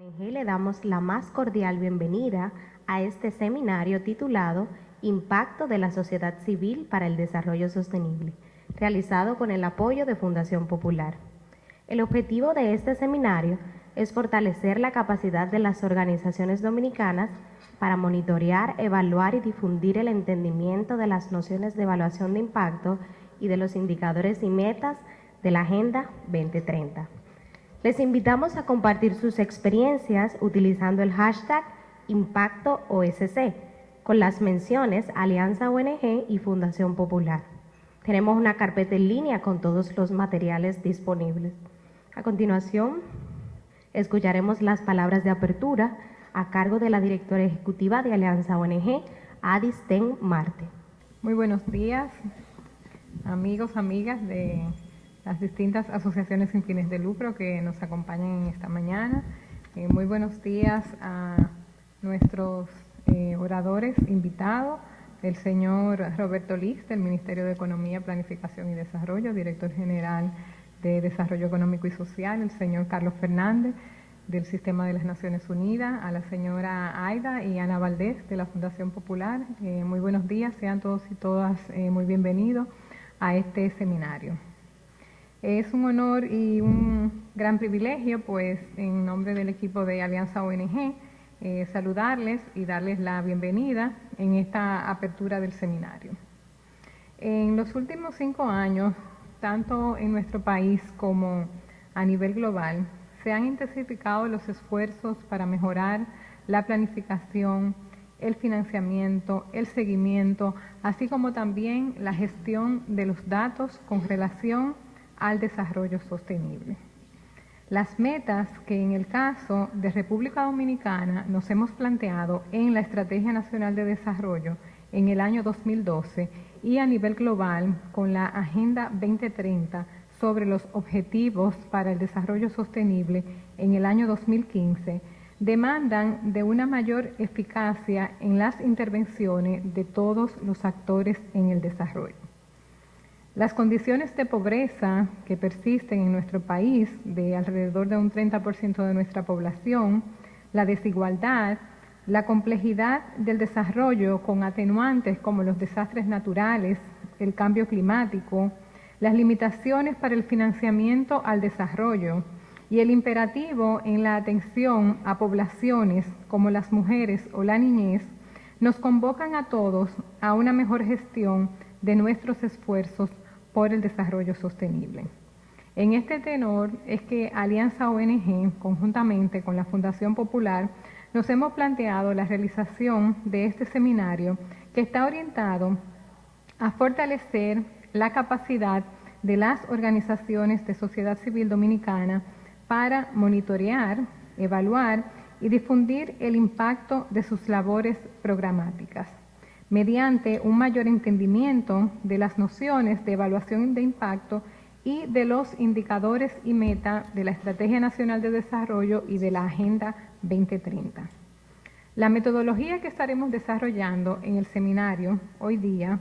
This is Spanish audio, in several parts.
ONG le damos la más cordial bienvenida a este seminario titulado Impacto de la Sociedad Civil para el Desarrollo Sostenible, realizado con el apoyo de Fundación Popular. El objetivo de este seminario es fortalecer la capacidad de las organizaciones dominicanas para monitorear, evaluar y difundir el entendimiento de las nociones de evaluación de impacto y de los indicadores y metas de la Agenda 2030. Les invitamos a compartir sus experiencias utilizando el hashtag ImpactoOSC con las menciones Alianza ONG y Fundación Popular. Tenemos una carpeta en línea con todos los materiales disponibles. A continuación, escucharemos las palabras de apertura a cargo de la directora ejecutiva de Alianza ONG, Adis Ten Marte. Muy buenos días, amigos, amigas de las distintas asociaciones sin fines de lucro que nos acompañan en esta mañana. Muy buenos días a nuestros oradores invitados, el señor Roberto Liz, del Ministerio de Economía, Planificación y Desarrollo, director general de Desarrollo Económico y Social, el señor Carlos Fernández, del Sistema de las Naciones Unidas, a la señora Aida y Ana Valdés, de la Fundación Popular. Muy buenos días, sean todos y todas muy bienvenidos a este seminario. Es un honor y un gran privilegio, pues, en nombre del equipo de Alianza ONG, saludarles y darles la bienvenida en esta apertura del seminario. En los últimos 5 años, tanto en nuestro país como a nivel global, se han intensificado los esfuerzos para mejorar la planificación, el financiamiento, el seguimiento, así como también la gestión de los datos con relación al desarrollo sostenible. Las metas que en el caso de República Dominicana nos hemos planteado en la Estrategia Nacional de Desarrollo en el año 2012 y a nivel global con la Agenda 2030 sobre los objetivos para el desarrollo sostenible en el año 2015, demandan de una mayor eficacia en las intervenciones de todos los actores en el desarrollo. Las condiciones de pobreza que persisten en nuestro país, de alrededor de un 30% de nuestra población, la desigualdad, la complejidad del desarrollo con atenuantes como los desastres naturales, el cambio climático, las limitaciones para el financiamiento al desarrollo y el imperativo en la atención a poblaciones como las mujeres o la niñez, nos convocan a todos a una mejor gestión de nuestros esfuerzos por el desarrollo sostenible. En este tenor es que Alianza ONG, conjuntamente con la Fundación Popular, nos hemos planteado la realización de este seminario que está orientado a fortalecer la capacidad de las organizaciones de sociedad civil dominicana para monitorear, evaluar y difundir el impacto de sus labores programáticas, mediante un mayor entendimiento de las nociones de evaluación de impacto y de los indicadores y metas de la Estrategia Nacional de Desarrollo y de la Agenda 2030. La metodología que estaremos desarrollando en el seminario hoy día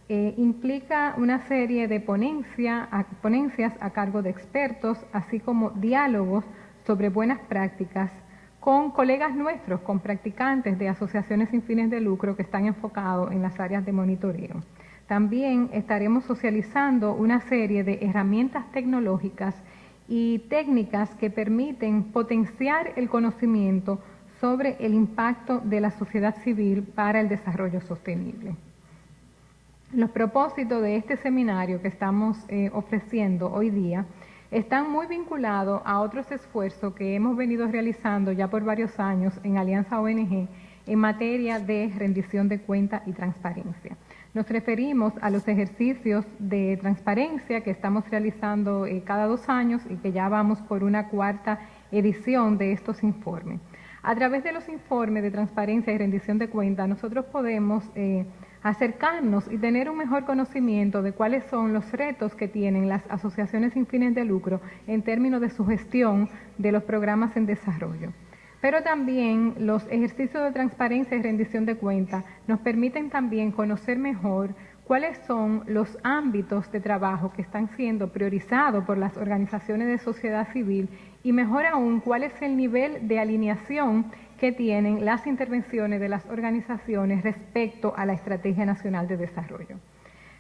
implica una serie de ponencias a cargo de expertos, así como diálogos sobre buenas prácticas con colegas nuestros, con practicantes de asociaciones sin fines de lucro que están enfocados en las áreas de monitoreo. También estaremos socializando una serie de herramientas tecnológicas y técnicas que permiten potenciar el conocimiento sobre el impacto de la sociedad civil para el desarrollo sostenible. Los propósitos de este seminario que estamos ofreciendo hoy día están muy vinculados a otros esfuerzos que hemos venido realizando ya por varios años en Alianza ONG en materia de rendición de cuentas y transparencia. Nos referimos a los ejercicios de transparencia que estamos realizando cada 2 años y que ya vamos por una 4ª edición de estos informes. A través de los informes de transparencia y rendición de cuentas, nosotros podemos acercarnos y tener un mejor conocimiento de cuáles son los retos que tienen las asociaciones sin fines de lucro en términos de su gestión de los programas en desarrollo. Pero también los ejercicios de transparencia y rendición de cuentas nos permiten también conocer mejor cuáles son los ámbitos de trabajo que están siendo priorizados por las organizaciones de sociedad civil y mejor aún, cuál es el nivel de alineación que tienen las intervenciones de las organizaciones respecto a la Estrategia Nacional de Desarrollo.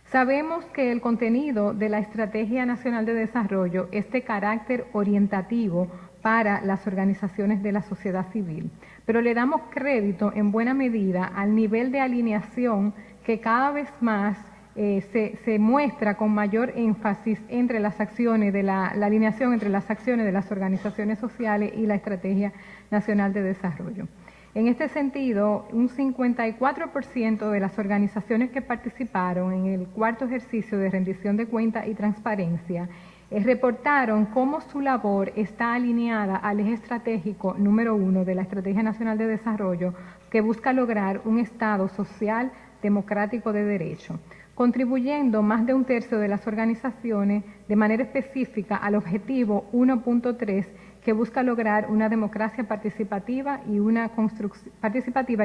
Sabemos que el contenido de la Estrategia Nacional de Desarrollo es de carácter orientativo para las organizaciones de la sociedad civil, pero le damos crédito en buena medida al nivel de alineación que cada vez más se muestra con mayor énfasis entre las acciones de la alineación entre las acciones de las organizaciones sociales y la Estrategia Nacional de Desarrollo. En este sentido, un 54% de las organizaciones que participaron en el cuarto ejercicio de rendición de cuentas y transparencia reportaron cómo su labor está alineada al eje estratégico número 1 de la Estrategia Nacional de Desarrollo, que busca lograr un Estado social democrático de derecho, contribuyendo más de un tercio de las organizaciones de manera específica al objetivo 1.3, que busca lograr una democracia participativa y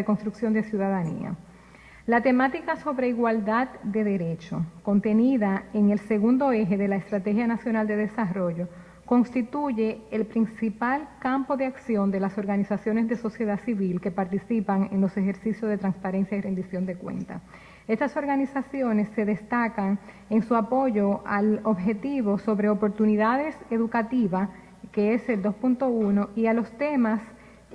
construcción de ciudadanía. La temática sobre igualdad de derecho, contenida en el segundo eje de la Estrategia Nacional de Desarrollo, constituye el principal campo de acción de las organizaciones de sociedad civil que participan en los ejercicios de transparencia y rendición de cuentas. Estas organizaciones se destacan en su apoyo al objetivo sobre oportunidades educativas, que es el 2.1, y a los temas,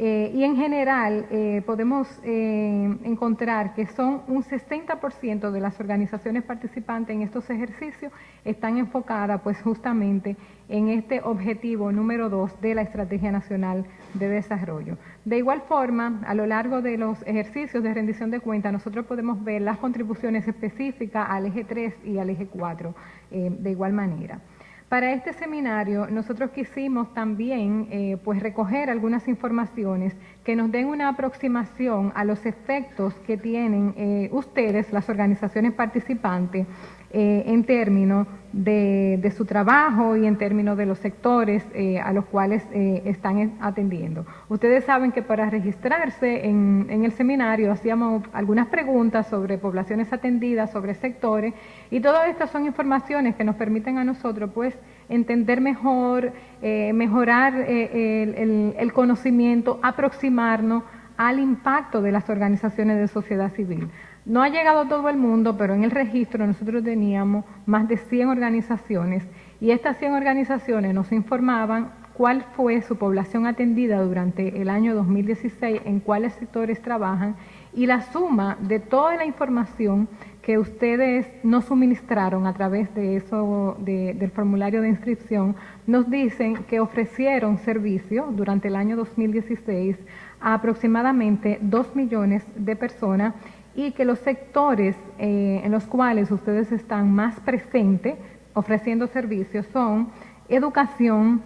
y en general podemos encontrar que son un 60% de las organizaciones participantes en estos ejercicios están enfocadas pues justamente en este objetivo número 2 de la Estrategia Nacional de Desarrollo. De igual forma, a lo largo de los ejercicios de rendición de cuentas, nosotros podemos ver las contribuciones específicas al eje 3 y al eje 4 de igual manera. Para este seminario nosotros quisimos también pues recoger algunas informaciones que nos den una aproximación a los efectos que tienen ustedes, las organizaciones participantes, en términos de su trabajo y en términos de los sectores a los cuales están atendiendo. Ustedes saben que para registrarse en el seminario hacíamos algunas preguntas sobre poblaciones atendidas, sobre sectores, y todas estas son informaciones que nos permiten a nosotros pues entender mejor, mejorar el conocimiento, aproximarnos al impacto de las organizaciones de sociedad civil. No ha llegado todo el mundo, pero en el registro nosotros teníamos más de 100 organizaciones y estas 100 organizaciones nos informaban cuál fue su población atendida durante el año 2016, en cuáles sectores trabajan, y la suma de toda la información que ustedes nos suministraron a través de eso, del formulario de inscripción, nos dicen que ofrecieron servicio durante el año 2016 a aproximadamente 2 millones de personas, y que los sectores en los cuales ustedes están más presentes ofreciendo servicios son educación,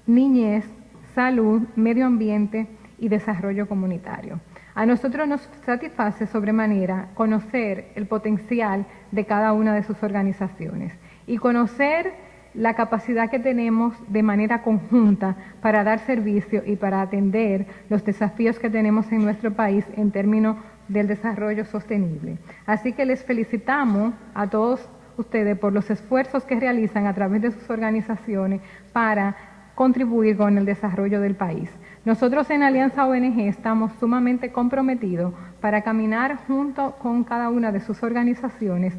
niñez, salud, medio ambiente y desarrollo comunitario. A nosotros nos satisface sobremanera conocer el potencial de cada una de sus organizaciones y conocer la capacidad que tenemos de manera conjunta para dar servicio y para atender los desafíos que tenemos en nuestro país en términos del desarrollo sostenible. Así que les felicitamos a todos ustedes por los esfuerzos que realizan a través de sus organizaciones para contribuir con el desarrollo del país. Nosotros en Alianza ONG estamos sumamente comprometidos para caminar junto con cada una de sus organizaciones,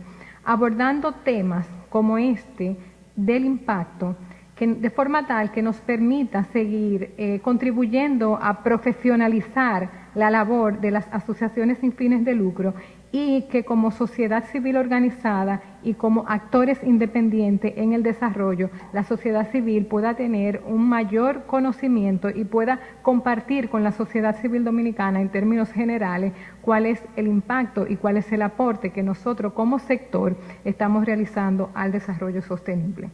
abordando temas como este del impacto, de forma tal que nos permita seguir contribuyendo a profesionalizar la labor de las asociaciones sin fines de lucro, y que como sociedad civil organizada y como actores independientes en el desarrollo, la sociedad civil pueda tener un mayor conocimiento y pueda compartir con la sociedad civil dominicana en términos generales cuál es el impacto y cuál es el aporte que nosotros como sector estamos realizando al desarrollo sostenible.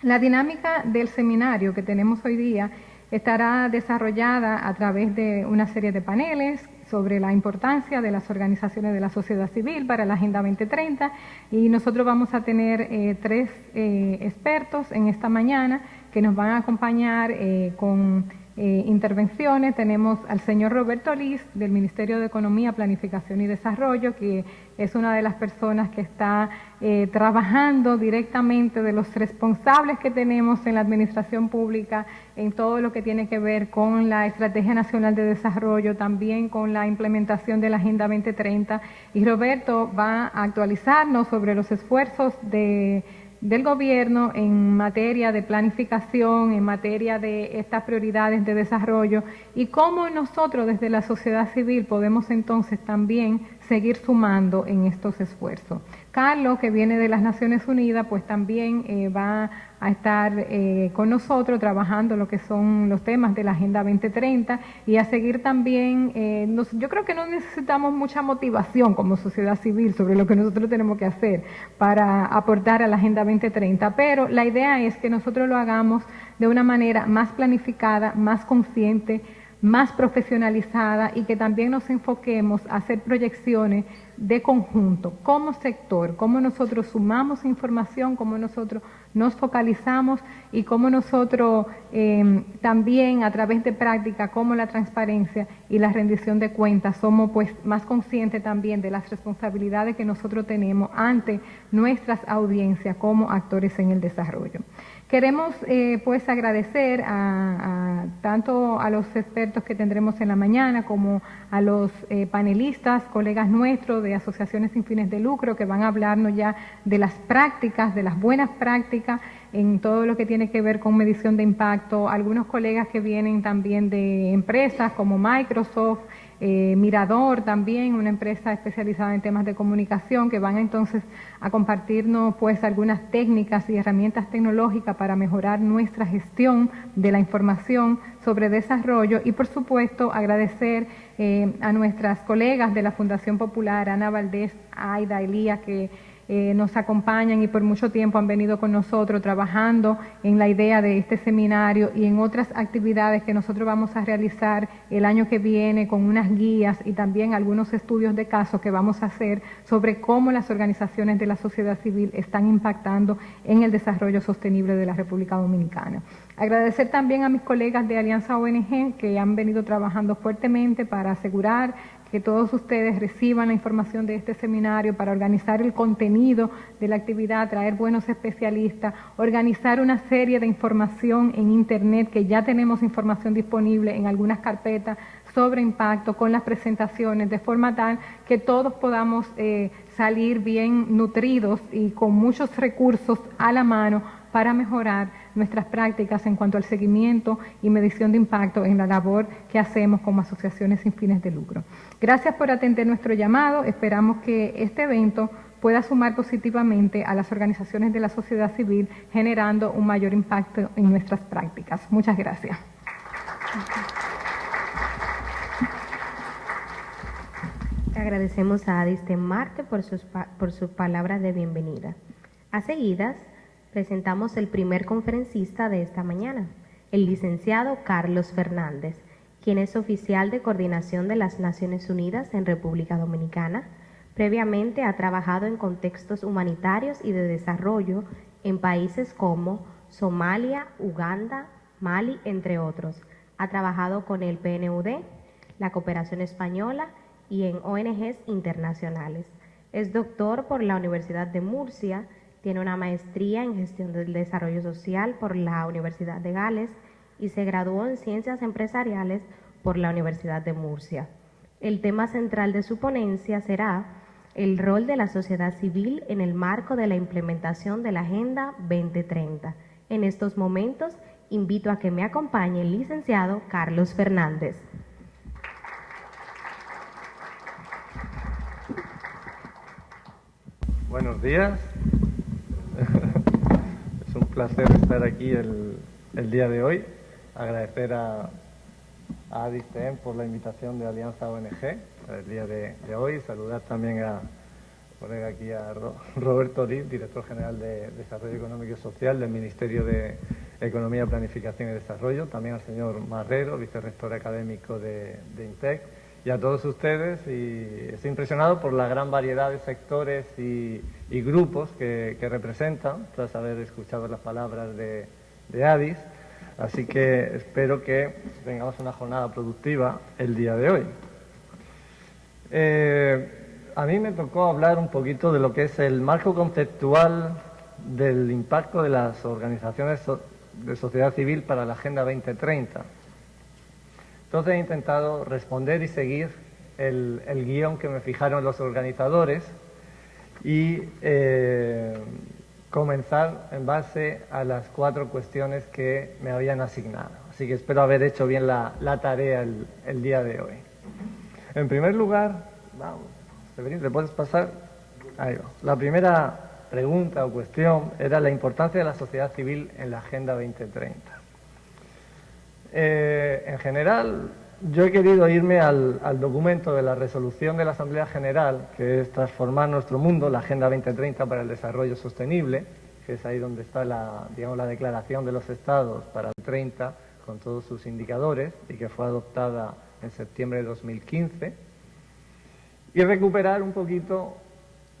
La dinámica del seminario que tenemos hoy día estará desarrollada a través de una serie de paneles sobre la importancia de las organizaciones de la sociedad civil para la Agenda 2030, y nosotros vamos a tener 3 expertos en esta mañana que nos van a acompañar con intervenciones. Tenemos al señor Roberto Liz, del Ministerio de Economía, Planificación y Desarrollo, que es una de las personas que está trabajando directamente, de los responsables que tenemos en la administración pública, en todo lo que tiene que ver con la Estrategia Nacional de Desarrollo, también con la implementación de la Agenda 2030. Y Roberto va a actualizarnos sobre los esfuerzos del gobierno en materia de planificación, en materia de estas prioridades de desarrollo y cómo nosotros desde la sociedad civil podemos entonces también seguir sumando en estos esfuerzos. Carlos, que viene de las Naciones Unidas, pues también va a estar con nosotros trabajando lo que son los temas de la Agenda 2030 y a seguir también, yo creo que no necesitamos mucha motivación como sociedad civil sobre lo que nosotros tenemos que hacer para aportar a la Agenda 2030, pero la idea es que nosotros lo hagamos de una manera más planificada, más consciente, más profesionalizada y que también nos enfoquemos a hacer proyecciones de conjunto, como sector, cómo nosotros sumamos información, cómo nosotros nos focalizamos y cómo nosotros también a través de práctica, como la transparencia y la rendición de cuentas, somos pues más conscientes también de las responsabilidades que nosotros tenemos ante nuestras audiencias como actores en el desarrollo. Queremos pues agradecer tanto a los expertos que tendremos en la mañana como a los panelistas, colegas nuestros de asociaciones sin fines de lucro que van a hablarnos ya de las prácticas, de las buenas prácticas en todo lo que tiene que ver con medición de impacto, algunos colegas que vienen también de empresas como Microsoft, Mirador también, una empresa especializada en temas de comunicación, que van entonces a compartirnos pues algunas técnicas y herramientas tecnológicas para mejorar nuestra gestión de la información sobre desarrollo y por supuesto agradecer a nuestras colegas de la Fundación Popular, Ana Valdés, Aida, Elías, que nos acompañan y por mucho tiempo han venido con nosotros trabajando en la idea de este seminario y en otras actividades que nosotros vamos a realizar el año que viene con unas guías y también algunos estudios de caso que vamos a hacer sobre cómo las organizaciones de la sociedad civil están impactando en el desarrollo sostenible de la República Dominicana. Agradecer también a mis colegas de Alianza ONG que han venido trabajando fuertemente para asegurar que todos ustedes reciban la información de este seminario, para organizar el contenido de la actividad, traer buenos especialistas, organizar una serie de información en Internet, que ya tenemos información disponible en algunas carpetas sobre impacto con las presentaciones, de forma tal que todos podamos salir bien nutridos y con muchos recursos a la mano para mejorar nuestras prácticas en cuanto al seguimiento y medición de impacto en la labor que hacemos como asociaciones sin fines de lucro. Gracias por atender nuestro llamado. Esperamos que este evento pueda sumar positivamente a las organizaciones de la sociedad civil, generando un mayor impacto en nuestras prácticas. Muchas gracias. Agradecemos a Adis Marte por sus palabras de bienvenida. A seguidas, presentamos el primer conferencista de esta mañana, el licenciado Carlos Fernández, quien es oficial de coordinación de las Naciones Unidas en República Dominicana. Previamente ha trabajado en contextos humanitarios y de desarrollo en países como Somalia, Uganda, Mali, entre otros. Ha trabajado con el PNUD, la Cooperación Española y en ONGs internacionales. Es doctor por la Universidad de Murcia, tiene una maestría en gestión del desarrollo social por la Universidad de Gales y se graduó en ciencias empresariales por la Universidad de Murcia. El tema central de su ponencia será el rol de la sociedad civil en el marco de la implementación de la Agenda 2030. En estos momentos, invito a que me acompañe el licenciado Carlos Fernández. Buenos días. Es un placer estar aquí el día de hoy. Agradecer a Adis por la invitación de Alianza ONG para el día de hoy. Saludar también a colega aquí a Roberto Liz, director general de Desarrollo Económico y Social del Ministerio de Economía, Planificación y Desarrollo. También al señor Marrero, vicerrector académico de INTEC. Y a todos ustedes, y estoy impresionado por la gran variedad de sectores y grupos que representan, tras haber escuchado las palabras de Adis, Así que espero que tengamos una jornada productiva el día de hoy. A mí me tocó hablar un poquito de lo que es el marco conceptual del impacto de las organizaciones de sociedad civil para la Agenda 2030. Entonces he intentado responder y seguir el guión que me fijaron los organizadores y comenzar en base a las 4 cuestiones que me habían asignado. Así que espero haber hecho bien la tarea el día de hoy. En primer lugar, vamos, Severín, ¿te puedes pasar? Ahí va. La primera pregunta o cuestión era la importancia de la sociedad civil en la Agenda 2030. En general, yo he querido irme al documento de la resolución de la Asamblea General, que es transformar nuestro mundo, la Agenda 2030 para el Desarrollo Sostenible, que es ahí donde está la declaración de los estados para el 30, con todos sus indicadores, y que fue adoptada en septiembre de 2015, y recuperar un poquito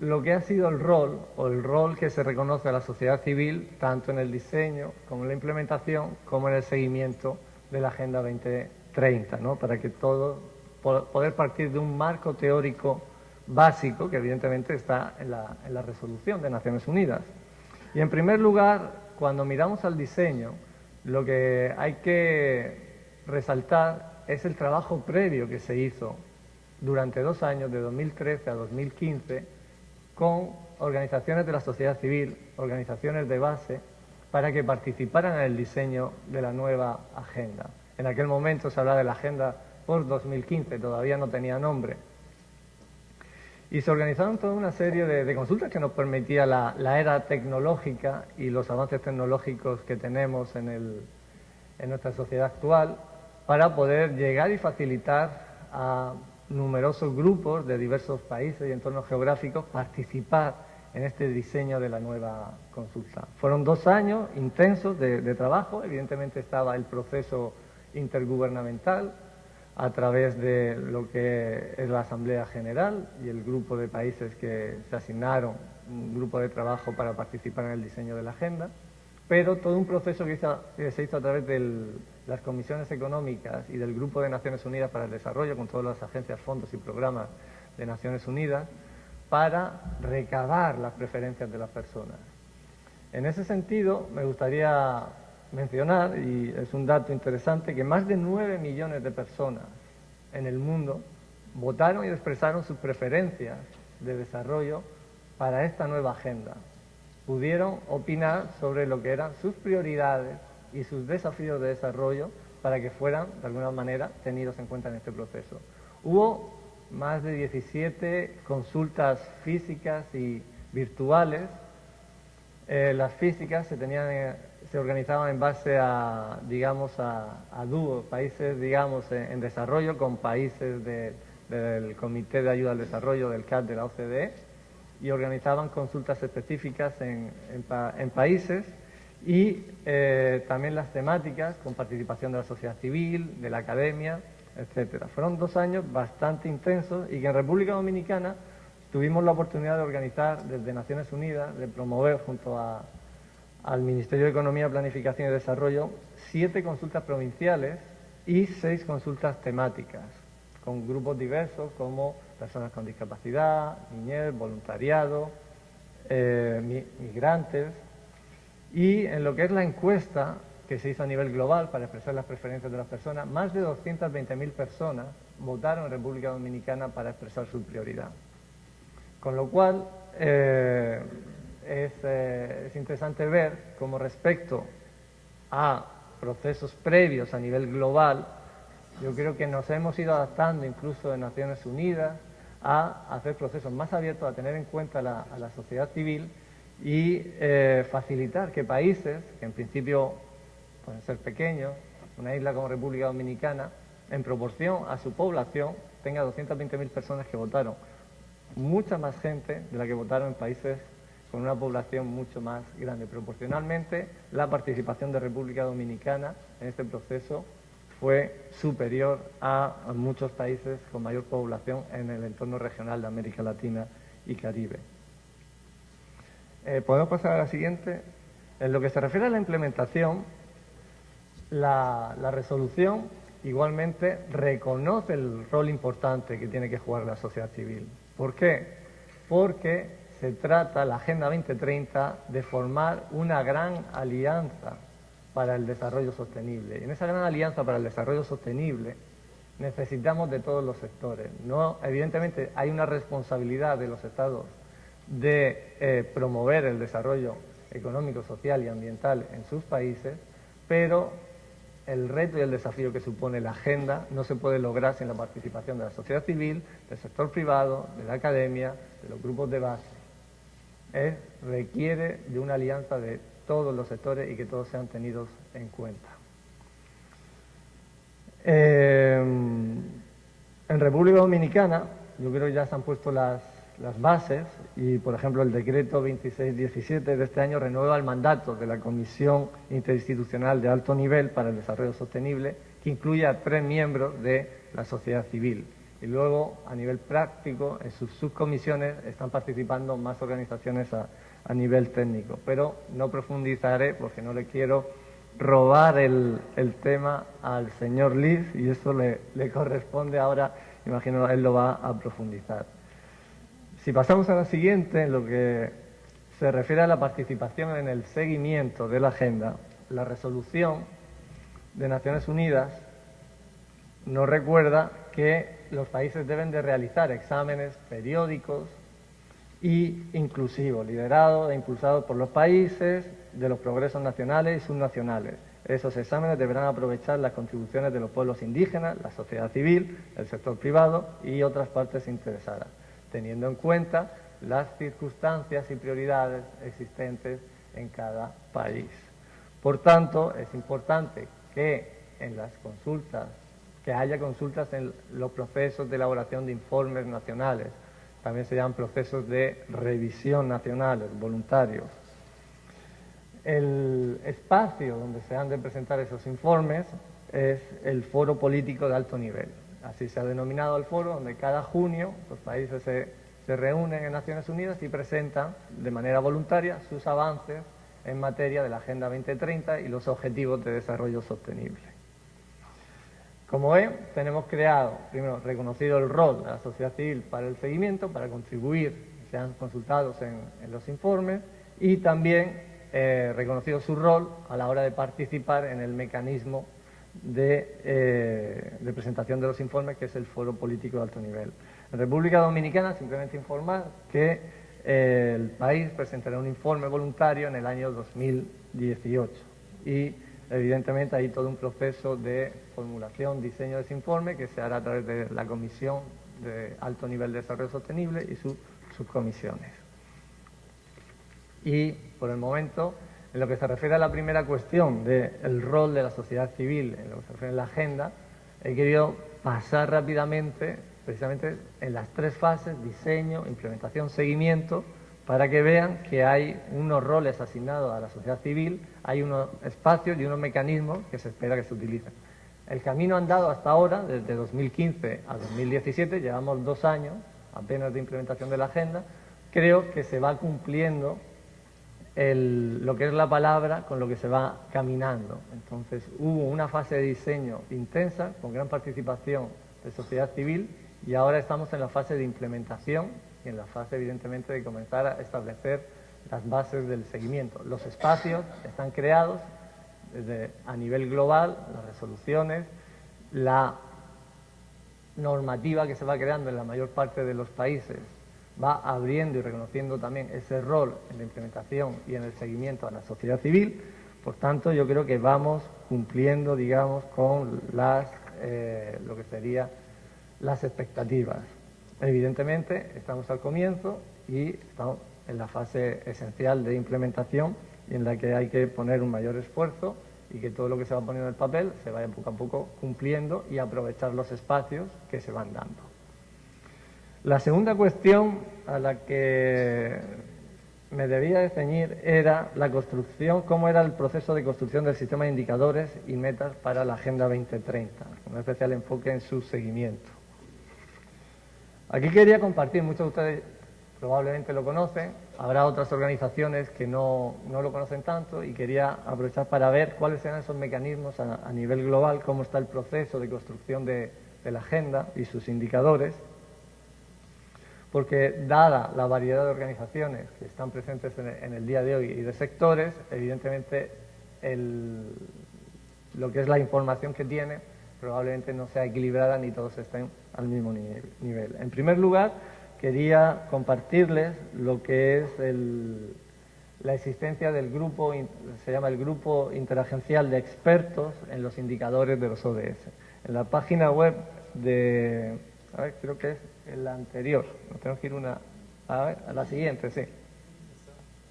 lo que ha sido el rol que se reconoce a la sociedad civil, tanto en el diseño como en la implementación, como en el seguimiento de la Agenda 2030, ¿no? Para que poder partir de un marco teórico básico, que evidentemente está en la resolución de Naciones Unidas. Y en primer lugar, cuando miramos al diseño, lo que hay que resaltar es el trabajo previo que se hizo durante 2 años, de 2013 a 2015, con organizaciones de la sociedad civil, organizaciones de base, para que participaran en el diseño de la nueva agenda. En aquel momento se hablaba de la agenda post-2015, todavía no tenía nombre. Y se organizaron toda una serie de consultas que nos permitía la era tecnológica y los avances tecnológicos que tenemos en nuestra sociedad actual, para poder llegar y facilitar a numerosos grupos de diversos países y entornos geográficos participar en este diseño de la nueva consulta. Fueron 2 años intensos de trabajo. Evidentemente estaba el proceso intergubernamental a través de lo que es la Asamblea General y el grupo de países que se asignaron un grupo de trabajo para participar en el diseño de la agenda, pero todo un proceso que se hizo a través de las comisiones económicas y del Grupo de Naciones Unidas para el Desarrollo, con todas las agencias, fondos y programas de Naciones Unidas, para recabar las preferencias de las personas. En ese sentido, me gustaría mencionar, y es un dato interesante, que más de 9 millones de personas en el mundo votaron y expresaron sus preferencias de desarrollo para esta nueva agenda. Pudieron opinar sobre lo que eran sus prioridades y sus desafíos de desarrollo para que fueran, de alguna manera, tenidos en cuenta en este proceso. Hubo más de 17 consultas físicas y virtuales. Las físicas se organizaban en base a dúos, países, en desarrollo con países del Comité de Ayuda al Desarrollo, del CAD, de la OCDE, y organizaban consultas específicas en países y también las temáticas con participación de la sociedad civil, de la academia, etcétera. Fueron 2 años bastante intensos y que en República Dominicana tuvimos la oportunidad de organizar desde Naciones Unidas, de promover junto al Ministerio de Economía, Planificación y Desarrollo 7 consultas provinciales y 6 consultas temáticas, con grupos diversos como personas con discapacidad, niñez, voluntariado, migrantes. Y en lo que es la encuesta que se hizo a nivel global para expresar las preferencias de las personas, más de 220.000 personas votaron en República Dominicana para expresar su prioridad. Con lo cual, es interesante ver cómo respecto a procesos previos a nivel global, yo creo que nos hemos ido adaptando incluso en Naciones Unidas a hacer procesos más abiertos, a tener en cuenta a la sociedad civil y facilitar que países, que en principio pueden ser pequeños, una isla como República Dominicana, en proporción a su población, tenga 220.000 personas que votaron. Mucha más gente de la que votaron en países con una población mucho más grande. Proporcionalmente, la participación de República Dominicana en este proceso fue superior a muchos países con mayor población en el entorno regional de América Latina y Caribe. ¿Podemos pasar a la siguiente? En lo que se refiere a la implementación, La resolución igualmente reconoce el rol importante que tiene que jugar la sociedad civil. ¿Por qué? Porque se trata, la Agenda 2030, de formar una gran alianza para el desarrollo sostenible. Y en esa gran alianza para el desarrollo sostenible necesitamos de todos los sectores. No, evidentemente hay una responsabilidad de los Estados de promover el desarrollo económico, social y ambiental en sus países, pero el reto y el desafío que supone la agenda no se puede lograr sin la participación de la sociedad civil, del sector privado, de la academia, de los grupos de base. Requiere de una alianza de todos los sectores y que todos sean tenidos en cuenta. En República Dominicana, yo creo que ya se han puesto las bases y, por ejemplo, el decreto 2617 de este año renueva el mandato de la Comisión Interinstitucional de Alto Nivel para el Desarrollo Sostenible, que incluye a 3 miembros de la sociedad civil. Y luego, a nivel práctico, en sus subcomisiones están participando más organizaciones a nivel técnico. Pero no profundizaré porque no le quiero robar el tema al señor Liz y eso le corresponde ahora, imagino él lo va a profundizar. Si pasamos a la siguiente, en lo que se refiere a la participación en el seguimiento de la agenda, la resolución de Naciones Unidas nos recuerda que los países deben de realizar exámenes periódicos y inclusivos, liderados e impulsados por los países, de los progresos nacionales y subnacionales. Esos exámenes deberán aprovechar las contribuciones de los pueblos indígenas, la sociedad civil, el sector privado y otras partes interesadas, teniendo en cuenta las circunstancias y prioridades existentes en cada país. Por tanto, es importante que en las consultas, que haya consultas en los procesos de elaboración de informes nacionales, también se llaman procesos de revisión nacionales, voluntarios. El espacio donde se han de presentar esos informes es el Foro Político de Alto Nivel. Así se ha denominado el foro, donde cada junio los países se reúnen en Naciones Unidas y presentan de manera voluntaria sus avances en materia de la Agenda 2030 y los Objetivos de Desarrollo Sostenible. Como ven, tenemos creado, primero, reconocido el rol de la sociedad civil para el seguimiento, para contribuir, sean consultados en los informes, y también reconocido su rol a la hora de participar en el mecanismo de presentación de los informes, que es el Foro Político de Alto Nivel. En República Dominicana, simplemente informar que el país presentará un informe voluntario en el año 2018 y evidentemente hay todo un proceso de formulación, diseño de ese informe que se hará a través de la Comisión de Alto Nivel de Desarrollo Sostenible y sus subcomisiones. Y por el momento, en lo que se refiere a la primera cuestión del rol de la sociedad civil, en lo que se refiere a la agenda, he querido pasar rápidamente, precisamente en las 3 fases, diseño, implementación, seguimiento, para que vean que hay unos roles asignados a la sociedad civil, hay unos espacios y unos mecanismos que se espera que se utilicen. El camino andado hasta ahora, desde 2015 a 2017, llevamos 2 años apenas de implementación de la agenda, creo que se va cumpliendo lo que es la palabra con lo que se va caminando. Entonces hubo una fase de diseño intensa, con gran participación de sociedad civil, y ahora estamos en la fase de implementación y en la fase, evidentemente, de comenzar a establecer las bases del seguimiento. Los espacios están creados a nivel global, las resoluciones, la normativa que se va creando en la mayor parte de los países va abriendo y reconociendo también ese rol en la implementación y en el seguimiento a la sociedad civil. Por tanto, yo creo que vamos cumpliendo, digamos, con lo que serían las expectativas. Evidentemente, estamos al comienzo y estamos en la fase esencial de implementación y en la que hay que poner un mayor esfuerzo y que todo lo que se va poniendo en el papel se vaya poco a poco cumpliendo y aprovechar los espacios que se van dando. La segunda cuestión a la que me debía de ceñir era la construcción, cómo era el proceso de construcción del sistema de indicadores y metas para la Agenda 2030, con un especial enfoque en su seguimiento. Aquí quería compartir, muchos de ustedes probablemente lo conocen, habrá otras organizaciones que no lo conocen tanto y quería aprovechar para ver cuáles eran esos mecanismos a nivel global, cómo está el proceso de construcción de la agenda y sus indicadores, porque dada la variedad de organizaciones que están presentes en el día de hoy y de sectores, evidentemente lo que es la información que tiene probablemente no sea equilibrada ni todos estén al mismo nivel. En primer lugar, quería compartirles lo que es la existencia del grupo, se llama el Grupo Interagencial de Expertos en los Indicadores de los ODS. En la página web de, a ver, creo que es la anterior, nos tenemos que ir a la siguiente, sí.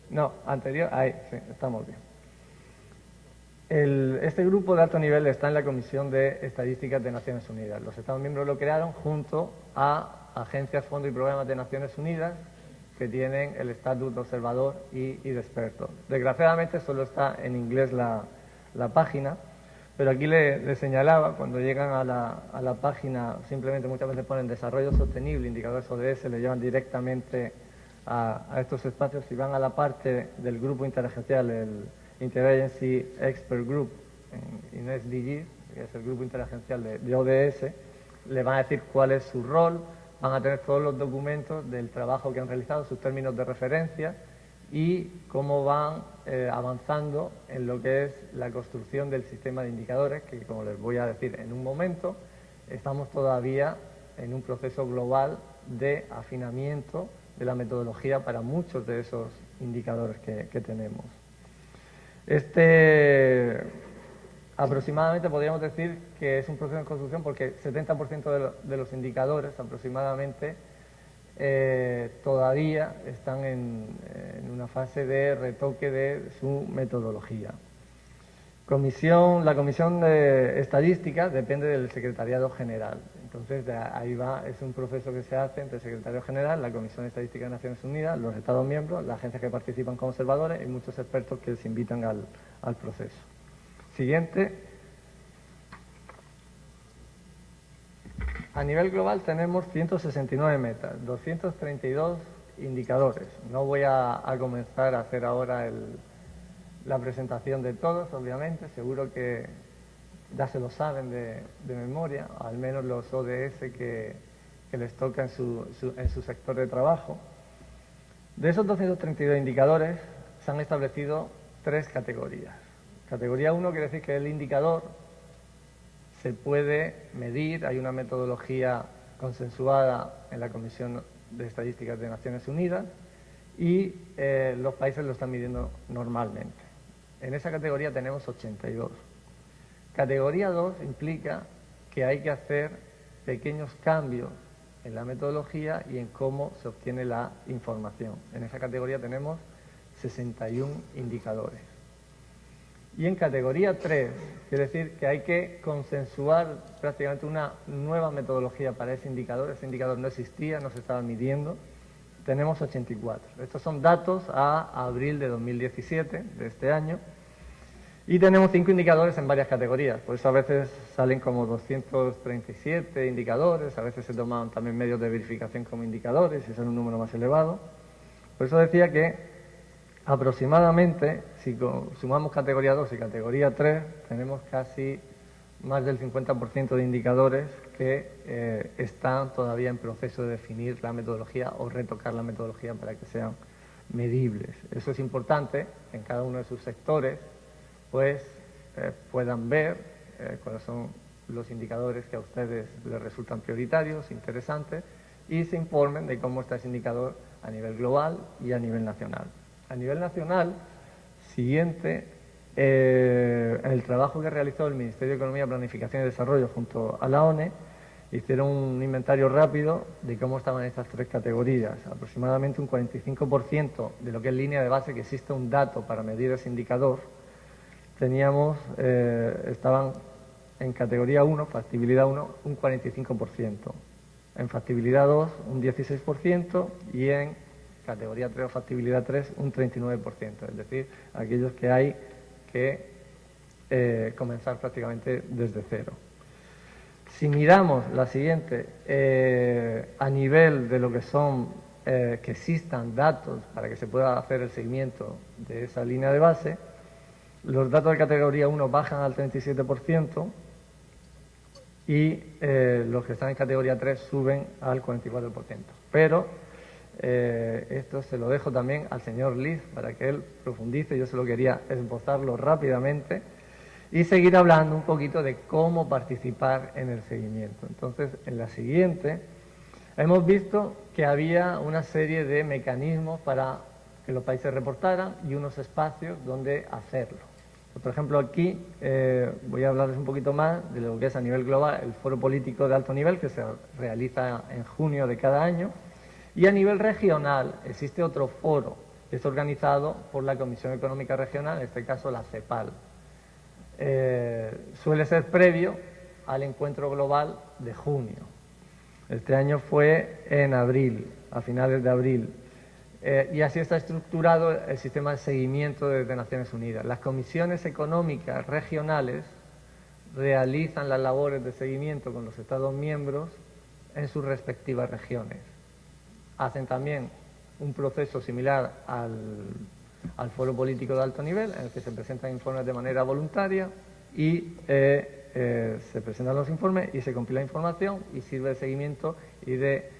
No, anterior, ahí, sí, estamos bien. Este grupo de alto nivel está en la Comisión de Estadísticas de Naciones Unidas. Los Estados miembros lo crearon junto a agencias, fondos y programas de Naciones Unidas que tienen el estatus de observador y de experto. Desgraciadamente solo está en inglés la página, pero aquí le señalaba, cuando llegan a la página, simplemente muchas veces ponen desarrollo sostenible, indicadores ODS, le llevan directamente a estos espacios y van a la parte del grupo interagencial, el Interagency Expert Group en SDG, que es el grupo interagencial de ODS, le van a decir cuál es su rol, van a tener todos los documentos del trabajo que han realizado, sus términos de referencia y cómo van avanzando en lo que es la construcción del sistema de indicadores, que como les voy a decir en un momento, estamos todavía en un proceso global de afinamiento de la metodología para muchos de esos indicadores que tenemos. Aproximadamente podríamos decir que es un proceso de construcción porque 70% de los indicadores aproximadamente todavía están en una fase de retoque de su metodología. La Comisión de Estadística depende del Secretariado General. Entonces, ahí va, es un proceso que se hace entre el Secretario General, la Comisión de Estadística de Naciones Unidas, los Estados miembros, las agencias que participan como observadores y muchos expertos que se invitan al proceso. Siguiente. A nivel global tenemos 169 metas, 232 indicadores. No voy a comenzar a hacer ahora la presentación de todos, obviamente, seguro que ya se lo saben de memoria, al menos los ODS que les toca en su sector de trabajo. De esos 232 indicadores se han establecido 3 categorías. Categoría 1 quiere decir que el indicador se puede medir, hay una metodología consensuada en la Comisión de Estadísticas de Naciones Unidas y los países lo están midiendo normalmente. En esa categoría tenemos 82. Categoría 2 implica que hay que hacer pequeños cambios en la metodología y en cómo se obtiene la información. En esa categoría tenemos 61 indicadores. Y en categoría 3, quiere decir que hay que consensuar prácticamente una nueva metodología para ese indicador no existía, no se estaba midiendo, tenemos 84. Estos son datos a abril de 2017, de este año, y tenemos 5 indicadores en varias categorías, por eso a veces salen como 237 indicadores, a veces se toman también medios de verificación como indicadores, y es un número más elevado. Por eso decía que aproximadamente, si sumamos categoría 2 y categoría 3, tenemos casi más del 50% de indicadores que están todavía en proceso de definir la metodología o retocar la metodología para que sean medibles. Eso es importante en cada uno de sus sectores, pues puedan ver cuáles son los indicadores que a ustedes les resultan prioritarios, interesantes, y se informen de cómo está ese indicador a nivel global y a nivel nacional. A nivel nacional, siguiente, en el trabajo que realizó el Ministerio de Economía, Planificación y Desarrollo junto a la ONE, hicieron un inventario rápido de cómo estaban estas 3 categorías. Aproximadamente un 45% de lo que es línea de base, que existe un dato para medir ese indicador, estaban en categoría 1, factibilidad 1, un 45%. En factibilidad 2, un 16% y en categoría 3 o factibilidad 3, un 39%. Es decir, aquellos que hay que comenzar prácticamente desde cero. Si miramos la siguiente, a nivel de lo que son que existan datos para que se pueda hacer el seguimiento de esa línea de base, los datos de categoría 1 bajan al 37% y los que están en categoría 3 suben al 44%. Pero esto se lo dejo también al señor Liz para que él profundice. Yo solo quería esbozarlo rápidamente y seguir hablando un poquito de cómo participar en el seguimiento. Entonces, en la siguiente, hemos visto que había una serie de mecanismos para que los países reportaran y unos espacios donde hacerlo. Por ejemplo, aquí voy a hablarles un poquito más de lo que es a nivel global el Foro Político de Alto Nivel, que se realiza en junio de cada año. Y a nivel regional existe otro foro que es organizado por la Comisión Económica Regional, en este caso la CEPAL. Suele ser previo al encuentro global de junio. Este año fue en abril, a finales de abril. Y así está estructurado el sistema de seguimiento desde Naciones Unidas. Las comisiones económicas regionales realizan las labores de seguimiento con los Estados miembros en sus respectivas regiones. Hacen también un proceso similar al Foro Político de Alto Nivel, en el que se presentan informes de manera voluntaria y se presentan los informes y se compila información y sirve de seguimiento y de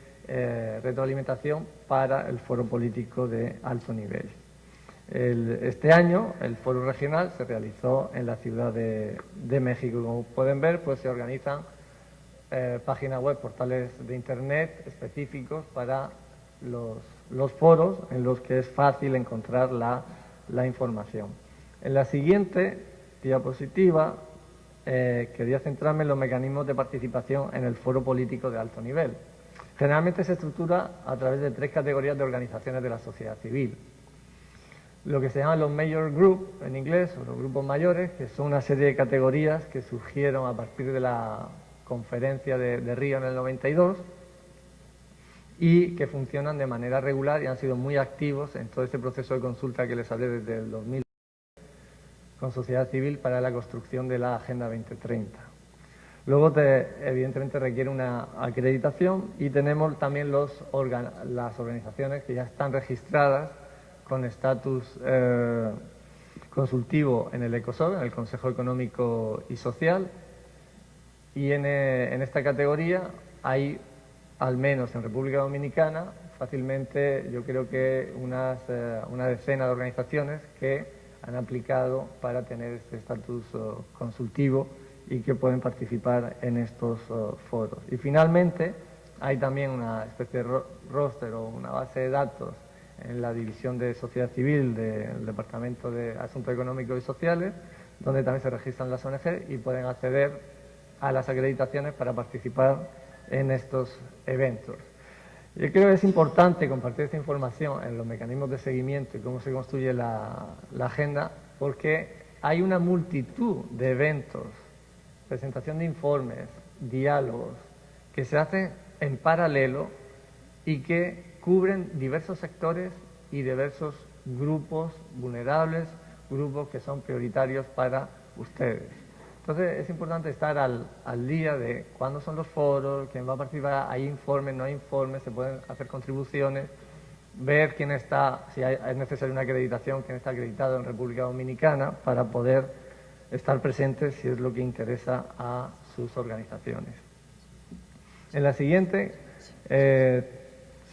retroalimentación para el Foro Político de Alto Nivel. Este año el Foro Regional se realizó en la Ciudad de México. Como pueden ver, pues se organizan páginas web, portales de Internet específicos para los foros en los que es fácil encontrar la información. En la siguiente diapositiva quería centrarme en los mecanismos de participación en el Foro Político de Alto Nivel. Generalmente se estructura a través de 3 categorías de organizaciones de la sociedad civil. Lo que se llaman los Major Group en inglés, o los grupos mayores, que son una serie de categorías que surgieron a partir de la conferencia de Río en el 92 y que funcionan de manera regular y han sido muy activos en todo este proceso de consulta que les hablé desde el 2000 con sociedad civil para la construcción de la Agenda 2030. Luego, evidentemente, requiere una acreditación y tenemos también las organizaciones que ya están registradas con estatus consultivo en el ECOSOC, en el Consejo Económico y Social, y en esta categoría hay, al menos en República Dominicana, fácilmente yo creo que una decena de organizaciones que han aplicado para tener este estatus consultivo y que pueden participar en estos foros. Y finalmente hay también una especie de roster o una base de datos en la División de Sociedad Civil del Departamento de Asuntos Económicos y Sociales, donde también se registran las ONG y pueden acceder a las acreditaciones para participar en estos eventos. Yo creo que es importante compartir esta información en los mecanismos de seguimiento y cómo se construye la agenda, porque hay una multitud de eventos, presentación de informes, diálogos, que se hacen en paralelo y que cubren diversos sectores y diversos grupos vulnerables, grupos que son prioritarios para ustedes. Entonces es importante estar al día de cuándo son los foros, quién va a participar, hay informes, no hay informes, se pueden hacer contribuciones, ver quién está, si es necesaria una acreditación, quién está acreditado en República Dominicana para poder estar presentes si es lo que interesa a sus organizaciones. En la siguiente,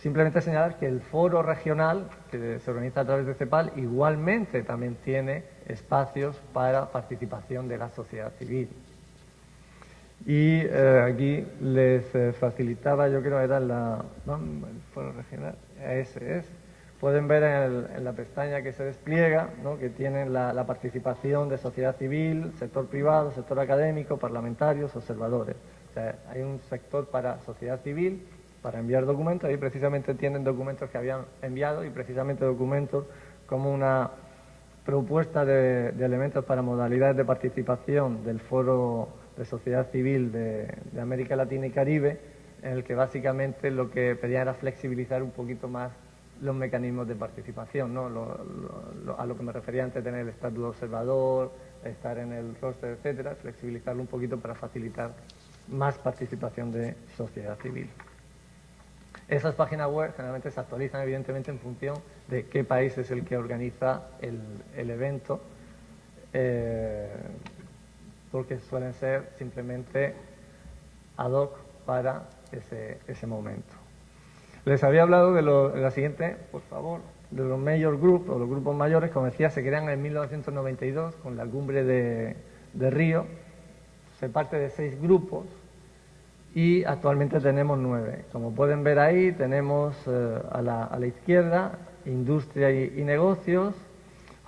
simplemente señalar que el foro regional, que se organiza a través de CEPAL, igualmente también tiene espacios para participación de la sociedad civil. Y aquí les facilitaba, yo creo que era el foro regional, ese es. Pueden ver en la pestaña que se despliega, ¿no?, que tienen la participación de sociedad civil, sector privado, sector académico, parlamentarios, observadores. O sea, hay un sector para sociedad civil, para enviar documentos, y precisamente tienen documentos que habían enviado y precisamente documentos como una propuesta de elementos para modalidades de participación del Foro de Sociedad Civil de América Latina y Caribe, en el que básicamente lo que pedían era flexibilizar un poquito más los mecanismos de participación, ¿no? A lo que me refería antes de tener el estatus de observador, estar en el roster, etcétera, flexibilizarlo un poquito para facilitar más participación de sociedad civil. Esas páginas web generalmente se actualizan evidentemente en función de qué país es el que organiza el evento, porque suelen ser simplemente ad hoc para ese momento. Les había hablado de la siguiente, por favor, de los major groups, o los grupos mayores. Como decía, se crean en 1992 con la cumbre de Río. Se parte de 6 grupos y actualmente tenemos 9. Como pueden ver ahí, tenemos a la izquierda industria y negocios,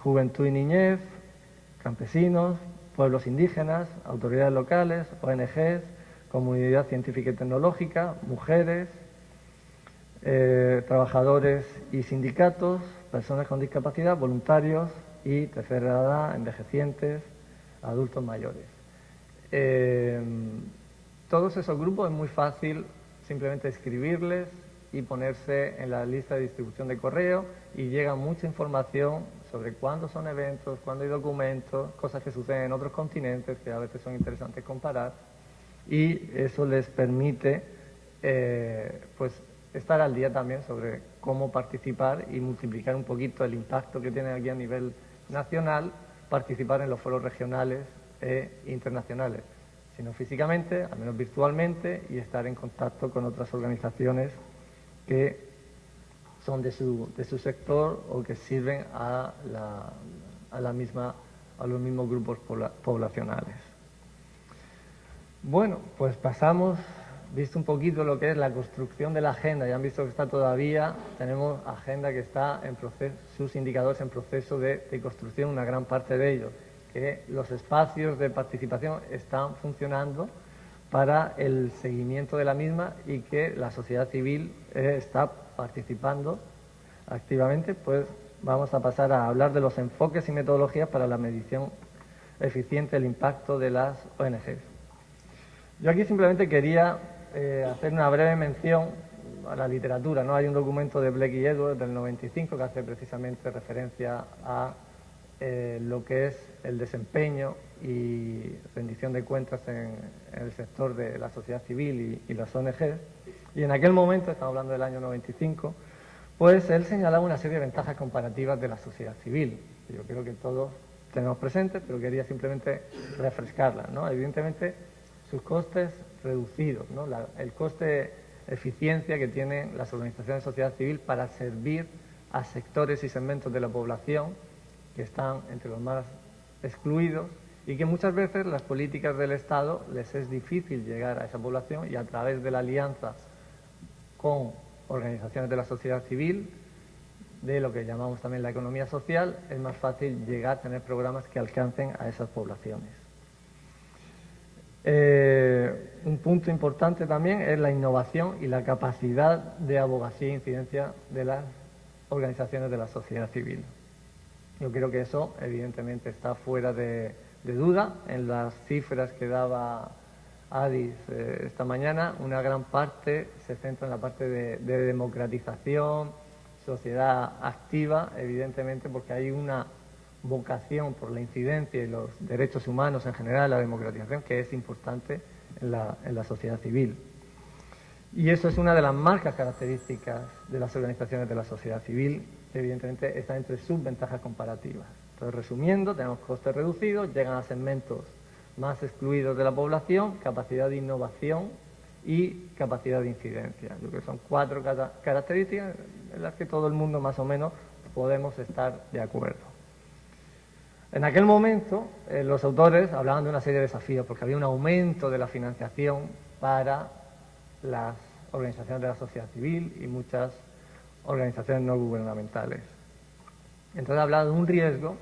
juventud y niñez, campesinos, pueblos indígenas, autoridades locales, ONGs, comunidad científica y tecnológica, mujeres, trabajadores y sindicatos, personas con discapacidad, voluntarios y tercera edad, envejecientes, adultos mayores. Todos esos grupos es muy fácil simplemente escribirles y ponerse en la lista de distribución de correo, y llega mucha información sobre cuándo son eventos, cuándo hay documentos, cosas que suceden en otros continentes que a veces son interesantes comparar, y eso les permite pues estar al día también sobre cómo participar y multiplicar un poquito el impacto que tiene aquí a nivel nacional, participar en los foros regionales e internacionales, sino físicamente, al menos virtualmente, y estar en contacto con otras organizaciones que son de su sector o que sirven a los mismos grupos poblacionales. Bueno, pues pasamos, visto un poquito lo que es la construcción de la agenda. Ya han visto que está todavía, tenemos agenda que está en proceso, sus indicadores en proceso de construcción, una gran parte de ellos, que los espacios de participación están funcionando para el seguimiento de la misma y que la sociedad civil está participando activamente. Pues vamos a pasar a hablar de los enfoques y metodologías para la medición eficiente del impacto de las ONGs. Yo aquí simplemente quería hacer una breve mención a la literatura, ¿no? Hay un documento de Blake y Edwards del 95 que hace precisamente referencia a lo que es el desempeño y rendición de cuentas en el sector de la sociedad civil y las ONGs. Y en aquel momento, estamos hablando del año 95, pues él señalaba una serie de ventajas comparativas de la sociedad civil, que yo creo que todos tenemos presentes, pero quería simplemente refrescarlas, ¿no? Evidentemente, sus costes reducidos, ¿no? El coste eficiencia que tienen las organizaciones de sociedad civil para servir a sectores y segmentos de la población que están entre los más excluidos y que muchas veces las políticas del Estado les es difícil llegar a esa población, y a través de la alianza con organizaciones de la sociedad civil, de lo que llamamos también la economía social, es más fácil llegar a tener programas que alcancen a esas poblaciones. Un punto importante también es la innovación y la capacidad de abogacía e incidencia de las organizaciones de la sociedad civil. Yo creo que eso evidentemente está fuera de duda. En las cifras que daba Adis esta mañana, una gran parte se centra en la parte de democratización, sociedad activa, evidentemente porque hay una vocación por la incidencia y los derechos humanos en general, la democratización, que es importante en la sociedad civil. Y eso es una de las marcas características de las organizaciones de la sociedad civil, que evidentemente está entre sus ventajas comparativas. Entonces, resumiendo, tenemos costes reducidos, llegan a segmentos más excluidos de la población, capacidad de innovación y capacidad de incidencia. Yo creo que son 4 características en las que todo el mundo más o menos podemos estar de acuerdo. En aquel momento, los autores hablaban de una serie de desafíos, porque había un aumento de la financiación para las organizaciones de la sociedad civil y muchas organizaciones no gubernamentales. Entonces hablaba de un riesgo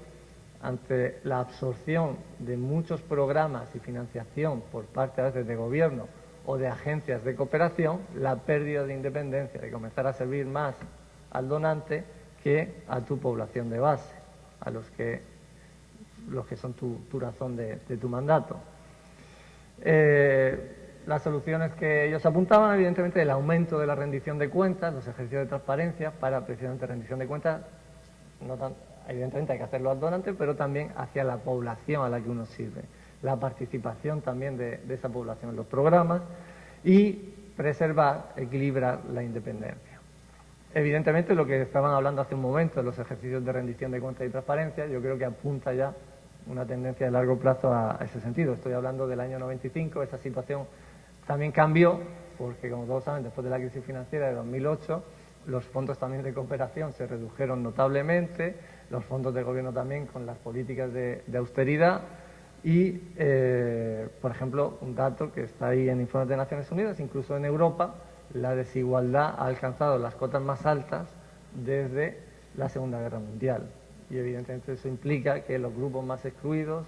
ante la absorción de muchos programas y financiación por parte a veces de gobierno o de agencias de cooperación, la pérdida de independencia, de comenzar a servir más al donante que a tu población de base, a los que son tu razón de tu mandato. Las soluciones que ellos apuntaban, evidentemente, el aumento de la rendición de cuentas, los ejercicios de transparencia para precisamente rendición de cuentas, evidentemente hay que hacerlo al donante, pero también hacia la población a la que uno sirve, la participación también de esa población en los programas y preservar, equilibrar la independencia. Evidentemente, lo que estaban hablando hace un momento, los ejercicios de rendición de cuentas y transparencia, yo creo que apunta ya una tendencia de largo plazo a ese sentido. Estoy hablando del año 95, esa situación también cambió, porque como todos saben, después de la crisis financiera de 2008, los fondos también de cooperación se redujeron notablemente, los fondos de gobierno también con las políticas de austeridad y, por ejemplo, un dato que está ahí en informes de Naciones Unidas, incluso en Europa, la desigualdad ha alcanzado las cotas más altas desde la Segunda Guerra Mundial. Y evidentemente eso implica que los grupos más excluidos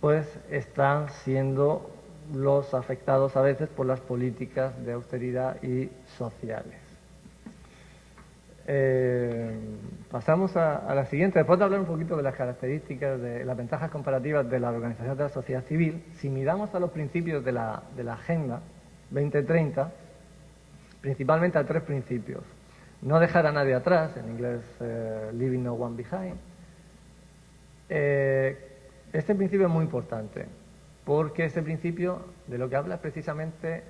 pues están siendo los afectados a veces por las políticas de austeridad y sociales. Pasamos a la siguiente. Después de hablar un poquito de las características, de las ventajas comparativas de la organización de la sociedad civil, si miramos a los principios de la Agenda 2030, principalmente a 3 principios. No dejar a nadie atrás, en inglés leaving no one behind. Este principio es muy importante, porque este principio de lo que habla es precisamente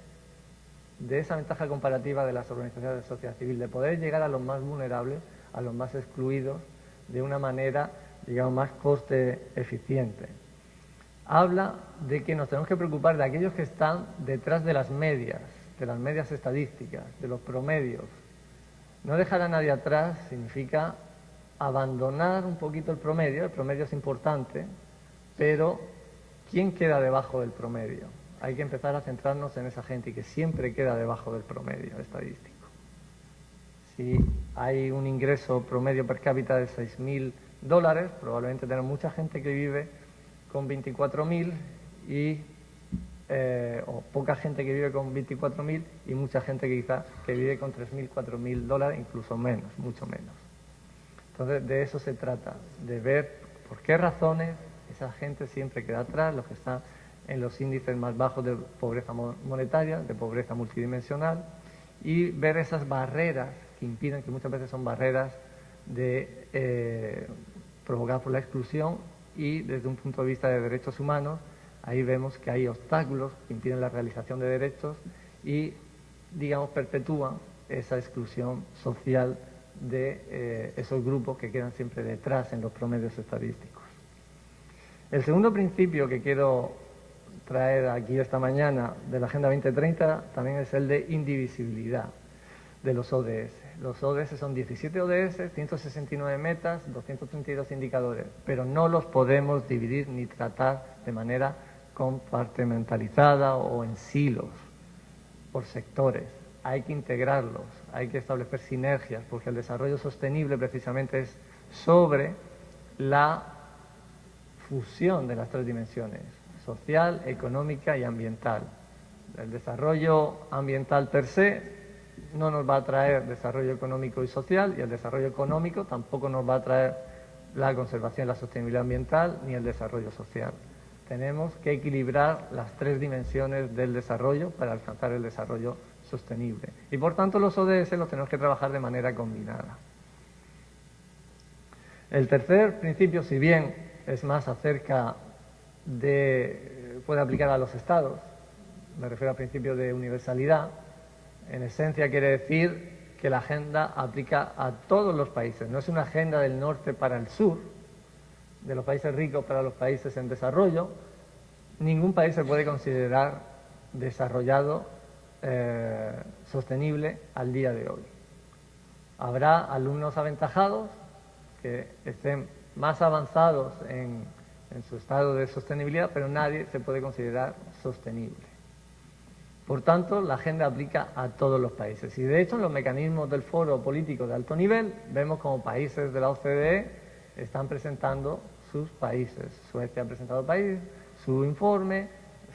de esa ventaja comparativa de las organizaciones de sociedad civil, de poder llegar a los más vulnerables, a los más excluidos, de una manera, digamos, más coste eficiente. Habla de que nos tenemos que preocupar de aquellos que están detrás de las medias estadísticas, de los promedios. No dejar a nadie atrás significa abandonar un poquito el promedio es importante, pero ¿quién queda debajo del promedio? Hay que empezar a centrarnos en esa gente que siempre queda debajo del promedio estadístico. Si hay un ingreso promedio per cápita de $6.000, probablemente tenemos mucha gente que vive con 24.000 o poca gente que vive con 24.000 y mucha gente que quizás que vive con $3.000, $4.000, incluso menos, mucho menos. Entonces, de eso se trata, de ver por qué razones esa gente siempre queda atrás, los que están en los índices más bajos de pobreza monetaria, de pobreza multidimensional, y ver esas barreras que impiden, que muchas veces son barreras provocadas por la exclusión, y desde un punto de vista de derechos humanos, ahí vemos que hay obstáculos que impiden la realización de derechos y, digamos, perpetúan esa exclusión social de esos grupos que quedan siempre detrás en los promedios estadísticos. El segundo principio que quiero traer aquí esta mañana de la Agenda 2030 también es el de indivisibilidad de los ODS. Los ODS son 17 ODS, 169 metas, 232 indicadores, pero no los podemos dividir ni tratar de manera compartimentalizada o en silos, por sectores. Hay que integrarlos, hay que establecer sinergias, porque el desarrollo sostenible precisamente es sobre la fusión de las 3 dimensiones, social, económica y ambiental. El desarrollo ambiental per se no nos va a traer desarrollo económico y social, y el desarrollo económico tampoco nos va a traer la conservación y la sostenibilidad ambiental ni el desarrollo social. Tenemos que equilibrar las 3 dimensiones del desarrollo para alcanzar el desarrollo sostenible. Y por tanto los ODS los tenemos que trabajar de manera combinada. El tercer principio, si bien es más acerca de, puede aplicar a los estados, me refiero al principio de universalidad, en esencia quiere decir que la agenda aplica a todos los países, no es una agenda del norte para el sur, de los países ricos para los países en desarrollo. Ningún país se puede considerar desarrollado, sostenible al día de hoy. Habrá alumnos aventajados que estén más avanzados en su estado de sostenibilidad, pero nadie se puede considerar sostenible. Por tanto, la agenda aplica a todos los países. Y de hecho, en los mecanismos del foro político de alto nivel, vemos como países de la OCDE están presentando sus países. Suecia ha presentado su informe,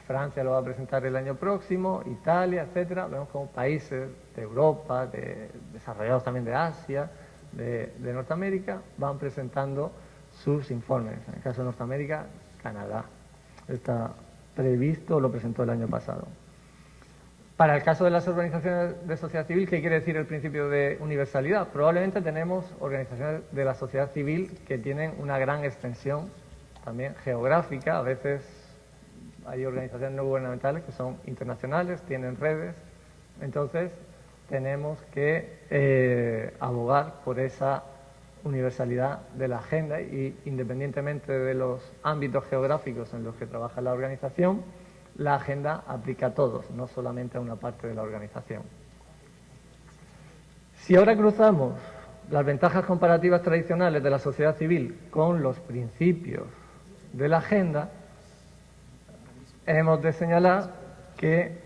Francia lo va a presentar el año próximo, Italia, etcétera. Vemos como países de Europa, desarrollados también de Asia, de Norteamérica, van presentando sus informes. En el caso de Norteamérica, Canadá. Está previsto, lo presentó el año pasado. Para el caso de las organizaciones de sociedad civil, ¿qué quiere decir el principio de universalidad? Probablemente tenemos organizaciones de la sociedad civil que tienen una gran extensión también geográfica. A veces hay organizaciones no gubernamentales que son internacionales, tienen redes Entonces, tenemos que abogar por esa universalidad de la agenda y, independientemente de los ámbitos geográficos en los que trabaja la organización, la agenda aplica a todos, no solamente a una parte de la organización. Si ahora cruzamos las ventajas comparativas tradicionales de la sociedad civil con los principios de la agenda, hemos de señalar que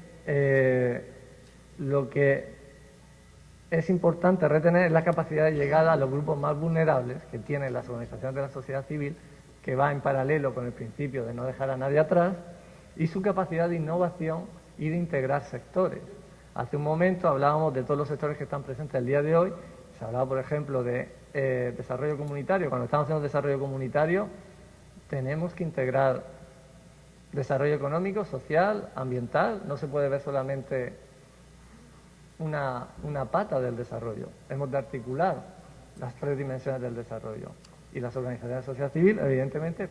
lo que es importante retener es la capacidad de llegada a los grupos más vulnerables que tienen las organizaciones de la sociedad civil, que va en paralelo con el principio de no dejar a nadie atrás, y su capacidad de innovación y de integrar sectores. Hace un momento hablábamos de todos los sectores que están presentes el día de hoy. Se hablaba, por ejemplo, de desarrollo comunitario. Cuando estamos haciendo desarrollo comunitario, tenemos que integrar desarrollo económico, social, ambiental. No se puede ver solamente una pata del desarrollo. Hemos de articular las tres dimensiones del desarrollo. Y las organizaciones de la sociedad civil, evidentemente,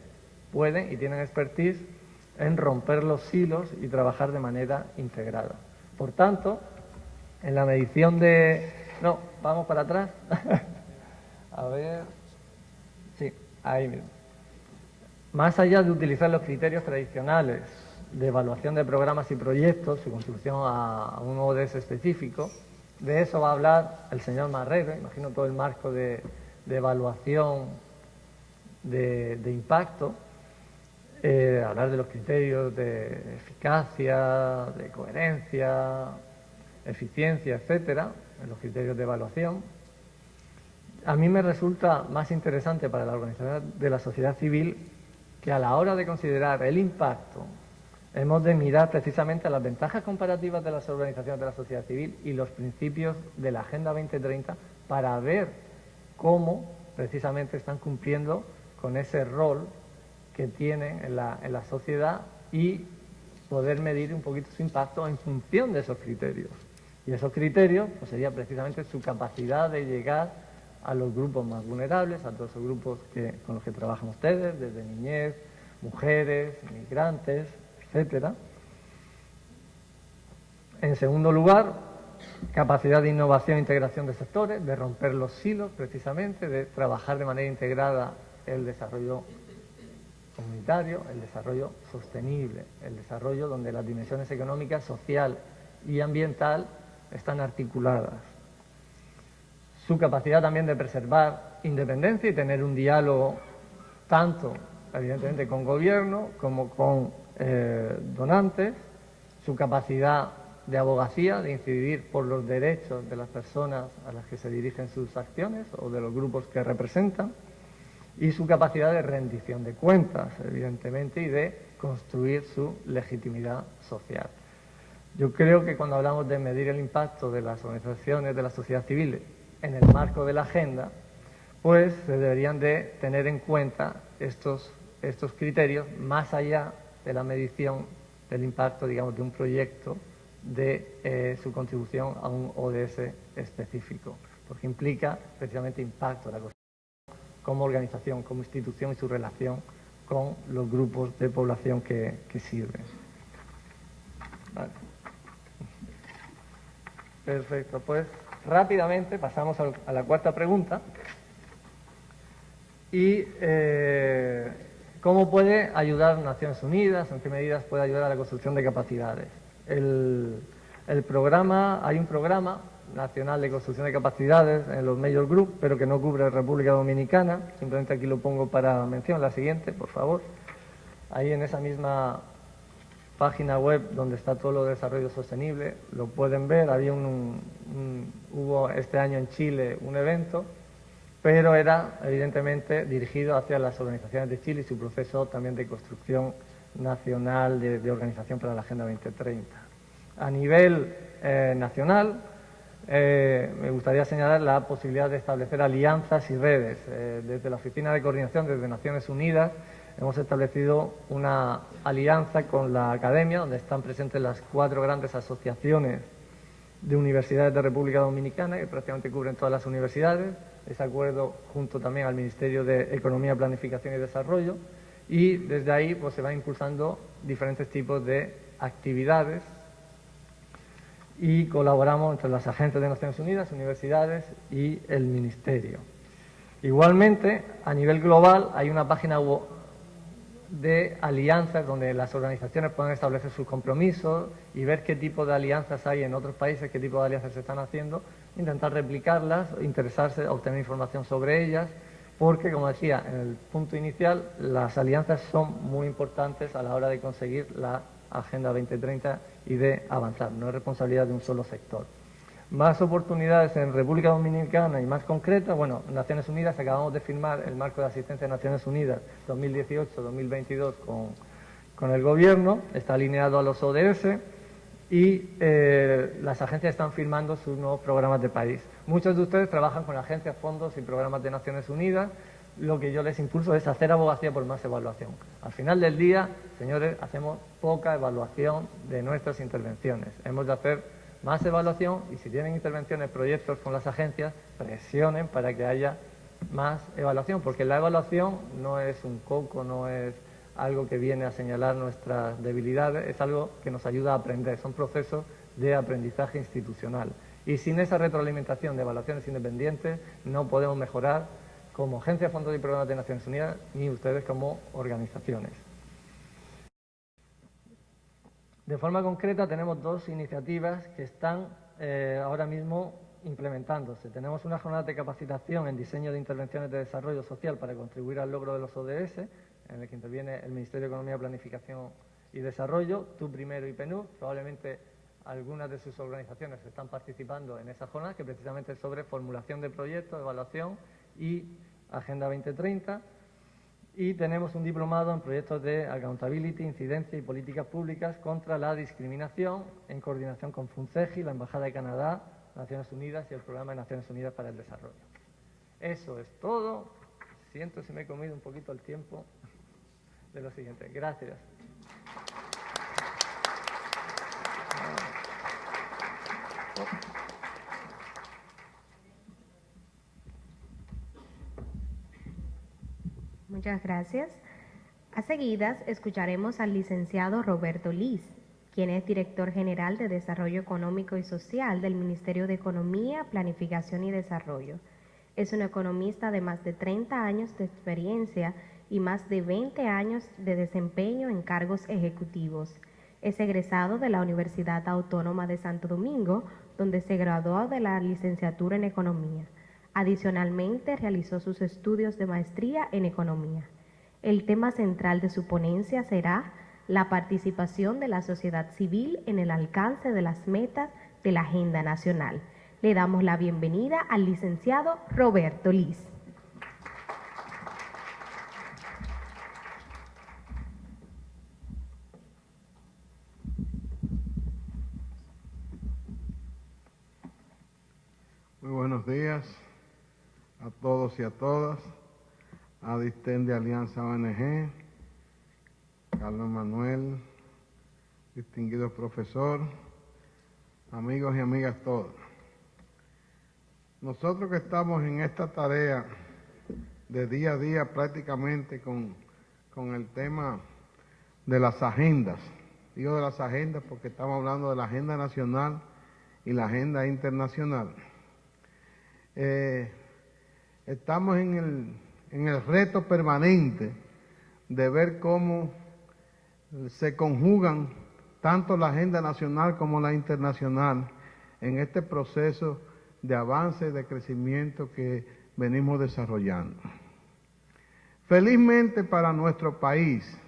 pueden y tienen expertise en romper los silos y trabajar de manera integrada. Por tanto, en la medición de... No, vamos para atrás. A ver... Sí, ahí mismo. Más allá de utilizar los criterios tradicionales de evaluación de programas y proyectos, su contribución a un ODS específico, de eso va a hablar el señor Marrero, imagino todo el marco de evaluación de impacto, hablar de los criterios de eficacia, de coherencia, eficiencia, etcétera, en los criterios de evaluación. A mí me resulta más interesante para la organización de la sociedad civil que a la hora de considerar el impacto hemos de mirar precisamente a las ventajas comparativas de las organizaciones de la sociedad civil y los principios de la Agenda 2030 para ver cómo precisamente están cumpliendo con ese rol que tienen en la sociedad y poder medir un poquito su impacto en función de esos criterios. Y esos criterios pues, sería precisamente su capacidad de llegar a los grupos más vulnerables, a todos esos grupos con los que trabajan ustedes, desde niñez, mujeres, migrantes, etcétera. En segundo lugar, capacidad de innovación e integración de sectores, de romper los silos precisamente, de trabajar de manera integrada el desarrollo comunitario, el desarrollo sostenible, el desarrollo donde las dimensiones económicas, social y ambiental están articuladas. Su capacidad también de preservar independencia y tener un diálogo tanto, evidentemente, con gobierno como con donantes, su capacidad de abogacía, de incidir por los derechos de las personas a las que se dirigen sus acciones o de los grupos que representan, y su capacidad de rendición de cuentas, evidentemente, y de construir su legitimidad social. Yo creo que cuando hablamos de medir el impacto de las organizaciones de la sociedad civil en el marco de la agenda, pues se deberían de tener en cuenta estos criterios más allá de la medición del impacto, digamos, de un proyecto, de su contribución a un ODS específico, porque implica precisamente impacto de la como organización, como institución y su relación con los grupos de población que sirven. Vale. Perfecto, pues rápidamente pasamos a la cuarta pregunta. Y ¿cómo puede ayudar Naciones Unidas? ¿En qué medidas puede ayudar a la construcción de capacidades? Hay un programa nacional de construcción de capacidades en los Major Group, pero que no cubre República Dominicana. Simplemente aquí lo pongo para mención. La siguiente, por favor. Ahí en esa misma página web donde está todo lo de desarrollo sostenible, lo pueden ver. Hubo este año en Chile un evento, pero era evidentemente dirigido hacia las organizaciones de Chile y su proceso también de construcción nacional de organización para la Agenda 2030. A nivel nacional, me gustaría señalar la posibilidad de establecer alianzas y redes. Desde la Oficina de Coordinación, desde Naciones Unidas, hemos establecido una alianza con la academia, donde están presentes las 4 grandes asociaciones de universidades de República Dominicana, que prácticamente cubren todas las universidades. Ese acuerdo junto también al Ministerio de Economía, Planificación y Desarrollo, y desde ahí pues, se van impulsando diferentes tipos de actividades y colaboramos entre las agencias de Naciones Unidas, universidades y el Ministerio. Igualmente, a nivel global, hay una página web de alianzas donde las organizaciones pueden establecer sus compromisos y ver qué tipo de alianzas hay en otros países, qué tipo de alianzas se están haciendo, intentar replicarlas, interesarse, obtener información sobre ellas, porque, como decía en el punto inicial, las alianzas son muy importantes a la hora de conseguir la Agenda 2030 y de avanzar, no es responsabilidad de un solo sector. Más oportunidades en República Dominicana y más concretas, bueno, Naciones Unidas, acabamos de firmar el marco de asistencia de Naciones Unidas 2018-2022 con el Gobierno, está alineado a los ODS y las agencias están firmando sus nuevos programas de país. Muchos de ustedes trabajan con agencias, fondos y programas de Naciones Unidas. Lo que yo les impulso es hacer abogacía por más evaluación. Al final del día, señores, hacemos poca evaluación de nuestras intervenciones. Hemos de hacer más evaluación y si tienen intervenciones, proyectos con las agencias, presionen para que haya más evaluación, porque la evaluación no es un coco, no es algo que viene a señalar nuestras debilidades, es algo que nos ayuda a aprender, son procesos de aprendizaje institucional. Y sin esa retroalimentación de evaluaciones independientes no podemos mejorar como agencia, fondos y programas de Naciones Unidas, ni ustedes como organizaciones. De forma concreta tenemos dos iniciativas que están ahora mismo implementándose. Tenemos una jornada de capacitación en diseño de intervenciones de desarrollo social para contribuir al logro de los ODS, en el que interviene el Ministerio de Economía, Planificación y Desarrollo, Tú Primero y PNUD. Probablemente algunas de sus organizaciones están participando en esa jornada, que precisamente es sobre formulación de proyectos, evaluación y Agenda 2030. Y tenemos un diplomado en proyectos de accountability, incidencia y políticas públicas contra la discriminación, en coordinación con FUNCEGI, la Embajada de Canadá, Naciones Unidas y el Programa de Naciones Unidas para el Desarrollo. Eso es todo. Siento si me he comido un poquito el tiempo de lo siguiente. Gracias. Muchas gracias. A seguidas, escucharemos al licenciado Roberto Liz, quien es director general de Desarrollo Económico y Social del Ministerio de Economía, Planificación y Desarrollo. Es un economista de más de 30 años de experiencia y más de 20 años de desempeño en cargos ejecutivos. Es egresado de la Universidad Autónoma de Santo Domingo, donde se graduó de la licenciatura en Economía. Adicionalmente, realizó sus estudios de maestría en Economía. El tema central de su ponencia será la participación de la sociedad civil en el alcance de las metas de la Agenda Nacional. Le damos la bienvenida al licenciado Roberto Liz. Muy buenos días a todos y a todas. Adisten de Alianza ONG, Carlos Manuel, distinguido profesor, amigos y amigas todos. Nosotros que estamos en esta tarea de día a día prácticamente con el tema de las agendas, digo de las agendas porque estamos hablando de la agenda nacional y la agenda internacional. Estamos en el reto permanente de ver cómo se conjugan tanto la agenda nacional como la internacional en este proceso de avance y de crecimiento que venimos desarrollando. Felizmente para nuestro país,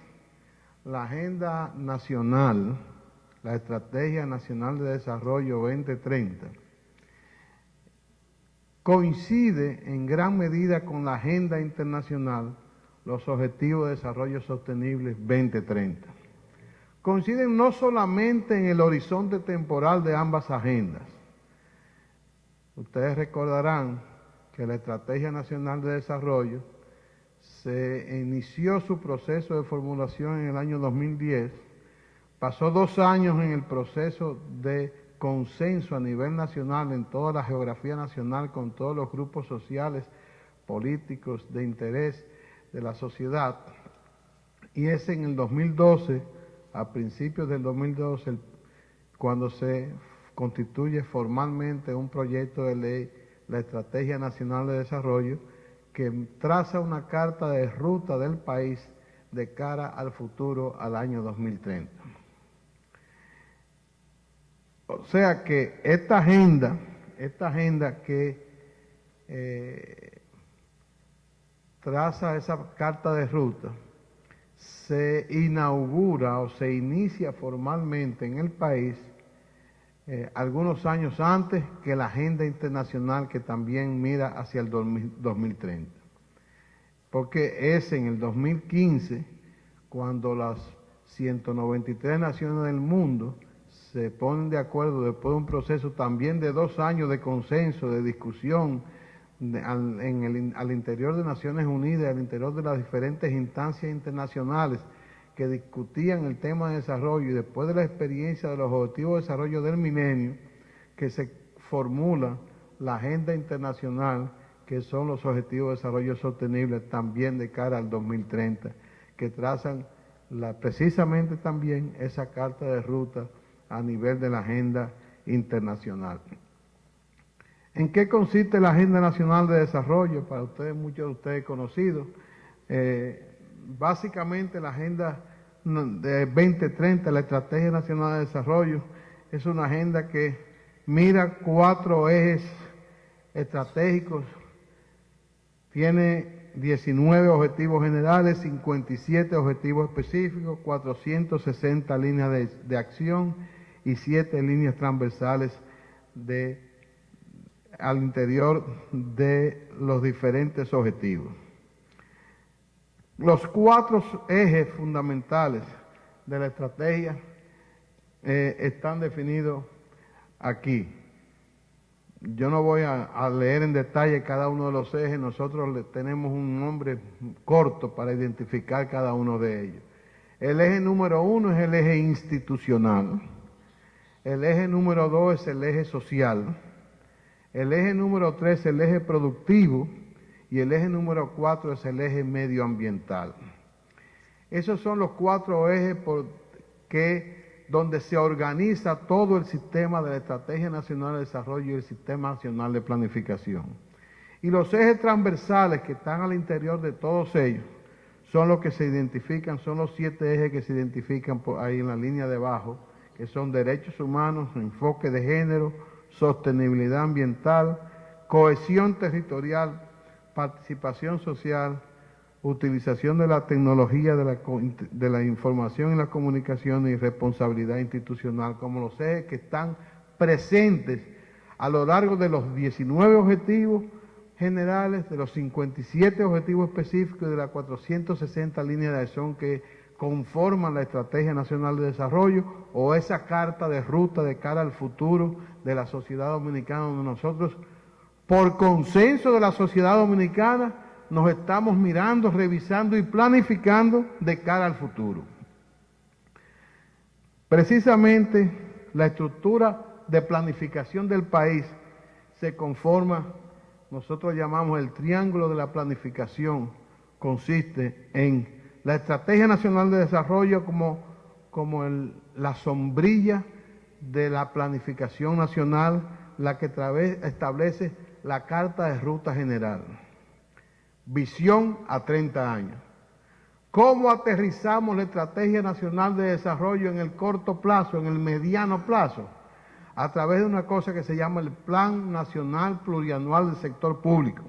la agenda nacional, la Estrategia Nacional de Desarrollo 2030, coincide en gran medida con la agenda internacional, los Objetivos de Desarrollo Sostenible 2030. Coinciden no solamente en el horizonte temporal de ambas agendas. Ustedes recordarán que la Estrategia Nacional de Desarrollo se inició su proceso de formulación en el año 2010, pasó 2 años en el proceso de consenso a nivel nacional en toda la geografía nacional con todos los grupos sociales, políticos de interés de la sociedad, y es en el 2012, a principios del 2012, cuando se constituye formalmente un proyecto de ley, la Estrategia Nacional de Desarrollo, que traza una carta de ruta del país de cara al futuro, al año 2030. O sea que esta agenda que traza esa carta de ruta se inaugura o se inicia formalmente en el país algunos años antes que la agenda internacional que también mira hacia el 2030. Porque es en el 2015 cuando las 193 naciones del mundo se ponen de acuerdo después de un proceso también de 2 años de consenso, de discusión al interior de Naciones Unidas, al interior de las diferentes instancias internacionales que discutían el tema de desarrollo, y después de la experiencia de los Objetivos de Desarrollo del Milenio, que se formula la agenda internacional, que son los Objetivos de Desarrollo Sostenible también de cara al 2030, que trazan precisamente también esa carta de ruta a nivel de la agenda internacional. ¿En qué consiste la Agenda Nacional de Desarrollo? Para ustedes, muchos de ustedes conocidos. Básicamente la Agenda de 2030, la Estrategia Nacional de Desarrollo, es una agenda que mira 4 ejes estratégicos, tiene 19 objetivos generales, 57 objetivos específicos, 460 líneas de acción y 7 líneas transversales al interior de los diferentes objetivos. Los 4 ejes fundamentales de la estrategia están definidos aquí. Yo no voy a leer en detalle cada uno de los ejes, nosotros tenemos un nombre corto para identificar cada uno de ellos. El eje número 1 es el eje institucional, el eje número 2 es el eje social, el eje número 3 es el eje productivo y el eje número 4 es el eje medioambiental. Esos son los 4 ejes donde se organiza todo el sistema de la Estrategia Nacional de Desarrollo y el Sistema Nacional de Planificación. Y los ejes transversales que están al interior de todos ellos son los que se identifican, son los 7 ejes que se identifican por ahí en la línea de abajo, que son derechos humanos, enfoque de género, sostenibilidad ambiental, cohesión territorial, participación social, utilización de la tecnología de la información y la comunicación y responsabilidad institucional, como los ejes que están presentes a lo largo de los 19 objetivos generales, de los 57 objetivos específicos y de las 460 líneas de acción que conforman la Estrategia Nacional de Desarrollo o esa carta de ruta de cara al futuro de la sociedad dominicana, donde nosotros, por consenso de la sociedad dominicana, nos estamos mirando, revisando y planificando de cara al futuro. Precisamente la estructura de planificación del país se conforma, nosotros llamamos el triángulo de la planificación, consiste en la Estrategia Nacional de Desarrollo como la sombrilla de la planificación nacional, la que establece la Carta de Ruta General. Visión a 30 años. ¿Cómo aterrizamos la Estrategia Nacional de Desarrollo en el corto plazo, en el mediano plazo? A través de una cosa que se llama el Plan Nacional Plurianual del Sector Público.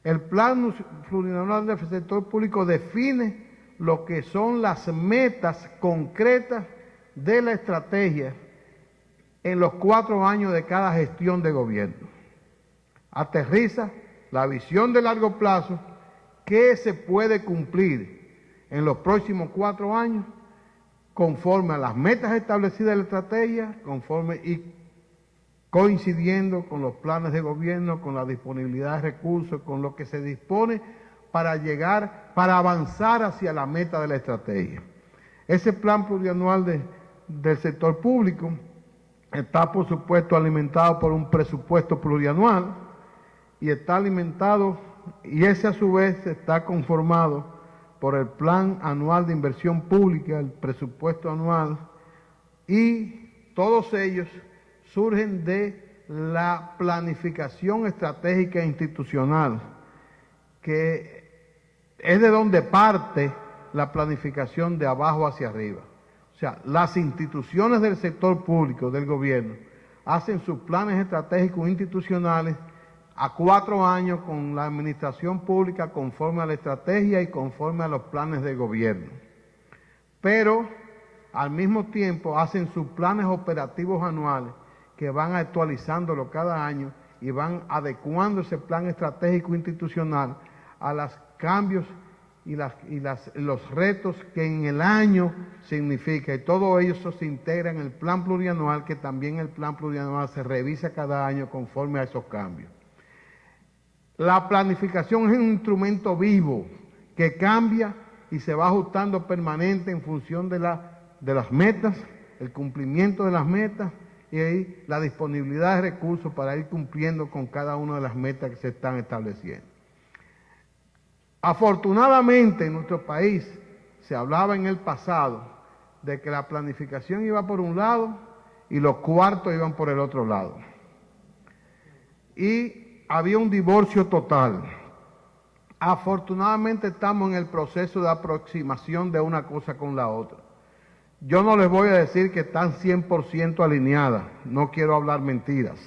El Plan Plurianual del Sector Público define lo que son las metas concretas de la estrategia en los 4 años de cada gestión de gobierno. Aterriza la visión de largo plazo, que se puede cumplir en los próximos 4 años, conforme a las metas establecidas en la estrategia, conforme y coincidiendo con los planes de gobierno, con la disponibilidad de recursos, con lo que se dispone para avanzar hacia la meta de la estrategia. Ese plan plurianual del sector público está, por supuesto, alimentado por un presupuesto plurianual y está alimentado, y ese a su vez está conformado por el Plan Anual de Inversión Pública, el presupuesto anual, y todos ellos surgen de la planificación estratégica e institucional, que es de donde parte la planificación de abajo hacia arriba. O sea, las instituciones del sector público, del gobierno, hacen sus planes estratégicos institucionales a 4 años con la administración pública conforme a la estrategia y conforme a los planes de gobierno. Pero al mismo tiempo hacen sus planes operativos anuales que van actualizándolo cada año y van adecuando ese plan estratégico institucional a los cambios y los retos que en el año significa, y todo eso se integra en el plan plurianual, que también el plan plurianual se revisa cada año conforme a esos cambios. La planificación es un instrumento vivo que cambia y se va ajustando permanente en función de las metas, el cumplimiento de las metas y ahí la disponibilidad de recursos para ir cumpliendo con cada una de las metas que se están estableciendo. Afortunadamente en nuestro país se hablaba en el pasado de que la planificación iba por un lado y los cuartos iban por el otro lado. Y había un divorcio total. Afortunadamente estamos en el proceso de aproximación de una cosa con la otra. Yo no les voy a decir que están 100% alineadas, no quiero hablar mentiras,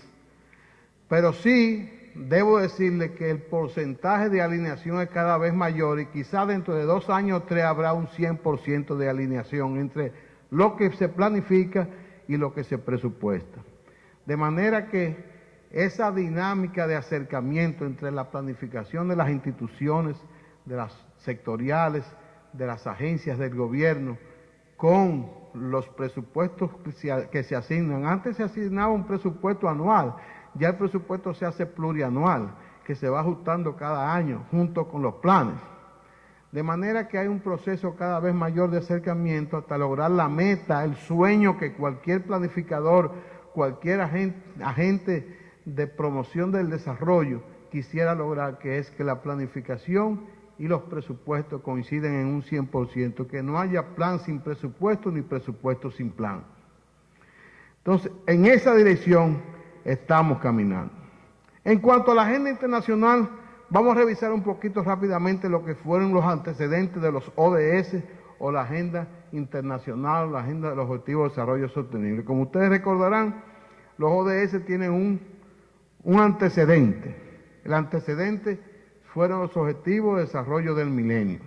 pero sí debo decirle que el porcentaje de alineación es cada vez mayor y quizá dentro de 2 años o 3 habrá un 100% de alineación entre lo que se planifica y lo que se presupuesta. De manera que esa dinámica de acercamiento entre la planificación de las instituciones, de las sectoriales, de las agencias del gobierno, con los presupuestos que se asignan. Antes se asignaba un presupuesto anual, ya el presupuesto se hace plurianual, que se va ajustando cada año junto con los planes. De manera que hay un proceso cada vez mayor de acercamiento hasta lograr la meta, el sueño que cualquier planificador, cualquier agente de promoción del desarrollo quisiera lograr, que es que la planificación y los presupuestos coinciden en un 100%, que no haya plan sin presupuesto ni presupuesto sin plan. Entonces, en esa dirección estamos caminando. En cuanto a la agenda internacional, vamos a revisar un poquito rápidamente lo que fueron los antecedentes de los ODS o la agenda internacional, la agenda de los Objetivos de Desarrollo Sostenible. Como ustedes recordarán, los ODS tienen un antecedente. El antecedente fueron los Objetivos de Desarrollo del Milenio.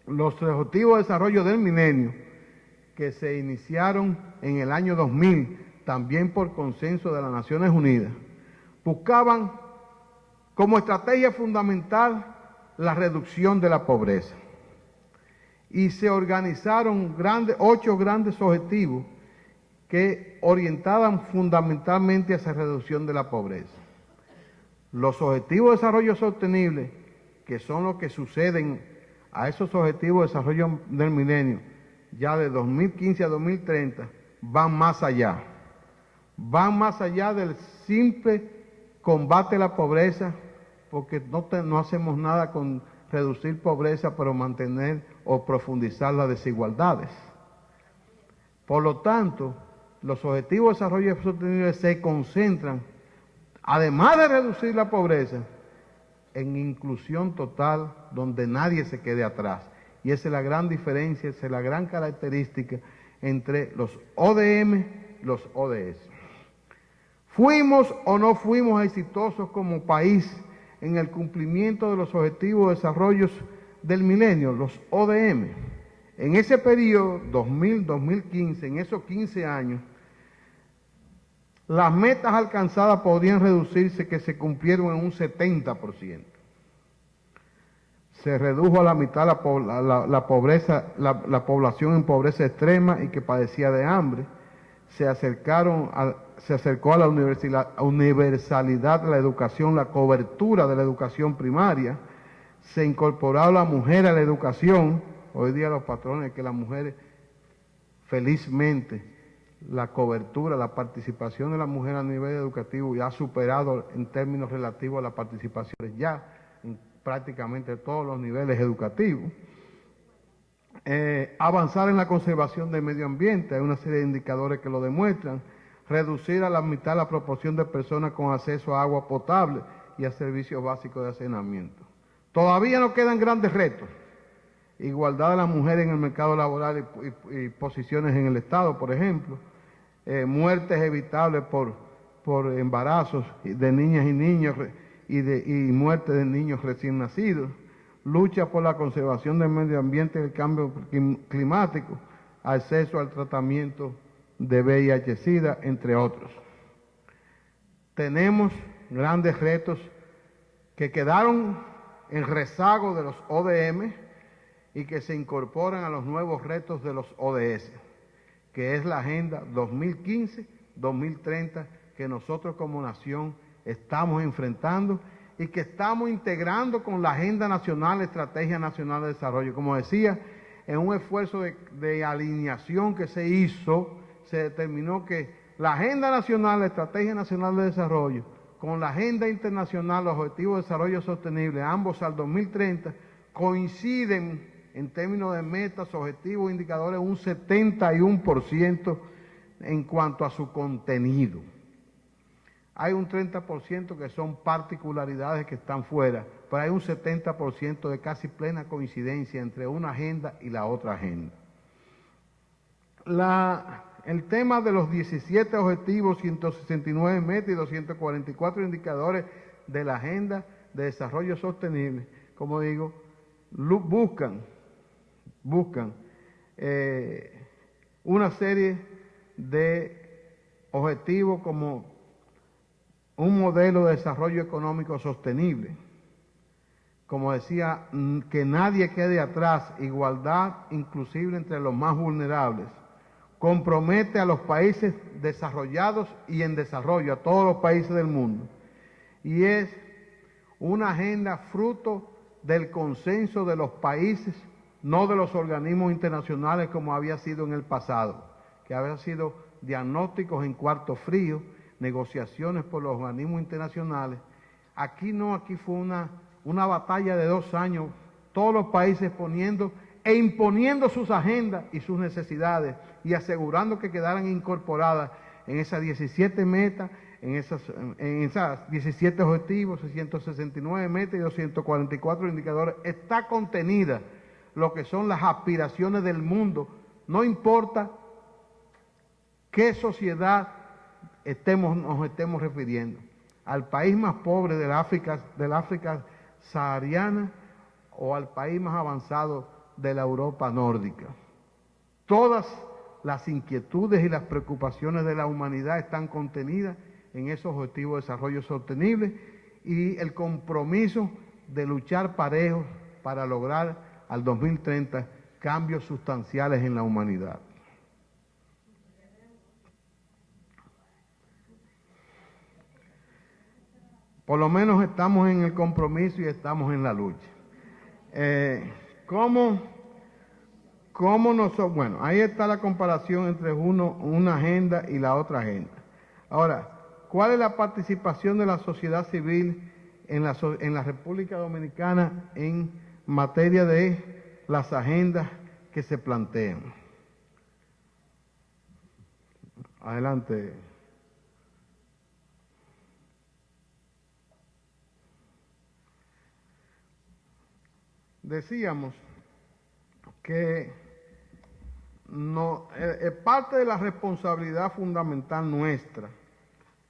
Los Objetivos de Desarrollo del Milenio, que se iniciaron en el año 2000, también por consenso de las Naciones Unidas, buscaban como estrategia fundamental la reducción de la pobreza. Y se organizaron 8 grandes objetivos que orientaban fundamentalmente hacia la reducción de la pobreza. Los Objetivos de Desarrollo Sostenible, que son los que suceden a esos Objetivos de Desarrollo del Milenio, ya de 2015 a 2030, van más allá. Van más allá del simple combate a la pobreza, porque no hacemos nada con reducir pobreza, pero mantener o profundizar las desigualdades. Por lo tanto, los Objetivos de Desarrollo Sostenible se concentran, además de reducir la pobreza, en inclusión total, donde nadie se quede atrás. Y esa es la gran diferencia, esa es la gran característica entre los ODM y los ODS. ¿Fuimos o no fuimos exitosos como país en el cumplimiento de los Objetivos de Desarrollo del Milenio, los ODM? En ese periodo, 2000-2015, en esos 15 años, las metas alcanzadas podrían reducirse, que se cumplieron en un 70%. Se redujo a la mitad la población en pobreza extrema y que padecía de hambre. Se acercó a la universalidad de la educación, la cobertura de la educación primaria. Se incorporó a la mujer a la educación. Hoy día los patrones que las mujeres, felizmente, la cobertura, la participación de la mujer a nivel educativo ya ha superado en términos relativos a la participación ya en prácticamente todos los niveles educativos. Avanzar en la conservación del medio ambiente, hay una serie de indicadores que lo demuestran. reducir a la mitad la proporción de personas con acceso a agua potable y a servicios básicos de saneamiento. Todavía nos quedan grandes retos. Igualdad de las mujeres en el mercado laboral y posiciones en el Estado, por ejemplo. Muertes evitables por embarazos de niñas y niños y muerte de niños recién nacidos. Lucha por la conservación del medio ambiente y el cambio climático. Acceso al tratamiento de VIH-Sida, entre otros. Tenemos grandes retos que quedaron en rezago de los ODM y que se incorporan a los nuevos retos de los ODS, que es la Agenda 2015-2030 que nosotros como nación estamos enfrentando y que estamos integrando con la Agenda Nacional, Estrategia Nacional de Desarrollo. Como decía, en un esfuerzo de alineación que se hizo, se determinó que la Agenda Nacional, la Estrategia Nacional de Desarrollo, con la Agenda Internacional, los Objetivos de Desarrollo Sostenible, ambos al 2030, coinciden en términos de metas, objetivos, indicadores, un 71% en cuanto a su contenido. Hay un 30% que son particularidades que están fuera, pero hay un 70% de casi plena coincidencia entre una agenda y la otra agenda. El tema de los 17 objetivos, 169 metas y 244 indicadores de la Agenda de Desarrollo Sostenible, como digo, buscan una serie de objetivos como un modelo de desarrollo económico sostenible. Como decía, que nadie quede atrás, igualdad inclusive entre los más vulnerables. Compromete a los países desarrollados y en desarrollo, a todos los países del mundo. Y es una agenda fruto del consenso de los países, no de los organismos internacionales como había sido en el pasado, que había sido diagnósticos en cuarto frío, negociaciones por los organismos internacionales. Aquí no, aquí fue una batalla de 2 años, todos los países poniendo e imponiendo sus agendas y sus necesidades y asegurando que quedaran incorporadas en esas 17 metas, en esas 17 objetivos, 669 metas y 244 indicadores. Está contenida lo que son las aspiraciones del mundo, no importa qué sociedad nos estemos refiriendo, al país más pobre del África sahariana o al país más avanzado de la Europa nórdica. Todas las inquietudes y las preocupaciones de la humanidad están contenidas en esos objetivos de desarrollo sostenible y el compromiso de luchar parejos para lograr al 2030 cambios sustanciales en la humanidad. Por lo menos estamos en el compromiso y estamos en la lucha. Bueno, ahí está la comparación entre una agenda y la otra agenda. Ahora, ¿cuál es la participación de la sociedad civil en la República Dominicana en materia de las agendas que se plantean? Adelante. Decíamos que parte de la responsabilidad fundamental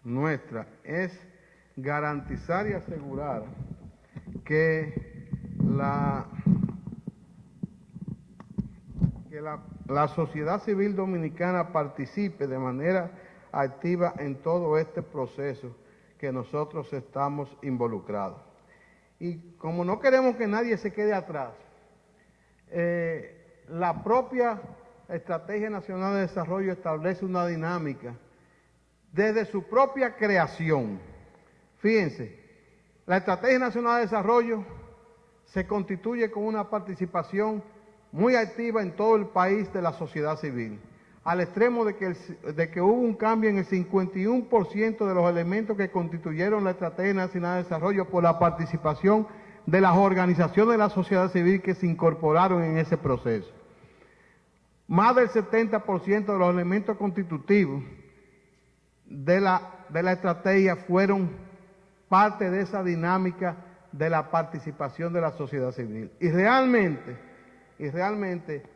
nuestra es garantizar y asegurar que la sociedad civil dominicana participe de manera activa en todo este proceso que nosotros estamos involucrados. Y como no queremos que nadie se quede atrás, la propia Estrategia Nacional de Desarrollo establece una dinámica desde su propia creación. Fíjense, la Estrategia Nacional de Desarrollo se constituye con una participación muy activa en todo el país de la sociedad civil, al extremo de que hubo un cambio en el 51% de los elementos que constituyeron la Estrategia Nacional de Desarrollo por la participación de las organizaciones de la sociedad civil que se incorporaron en ese proceso. Más del 70% de los elementos constitutivos de la estrategia fueron parte de esa dinámica de la participación de la sociedad civil. Y realmente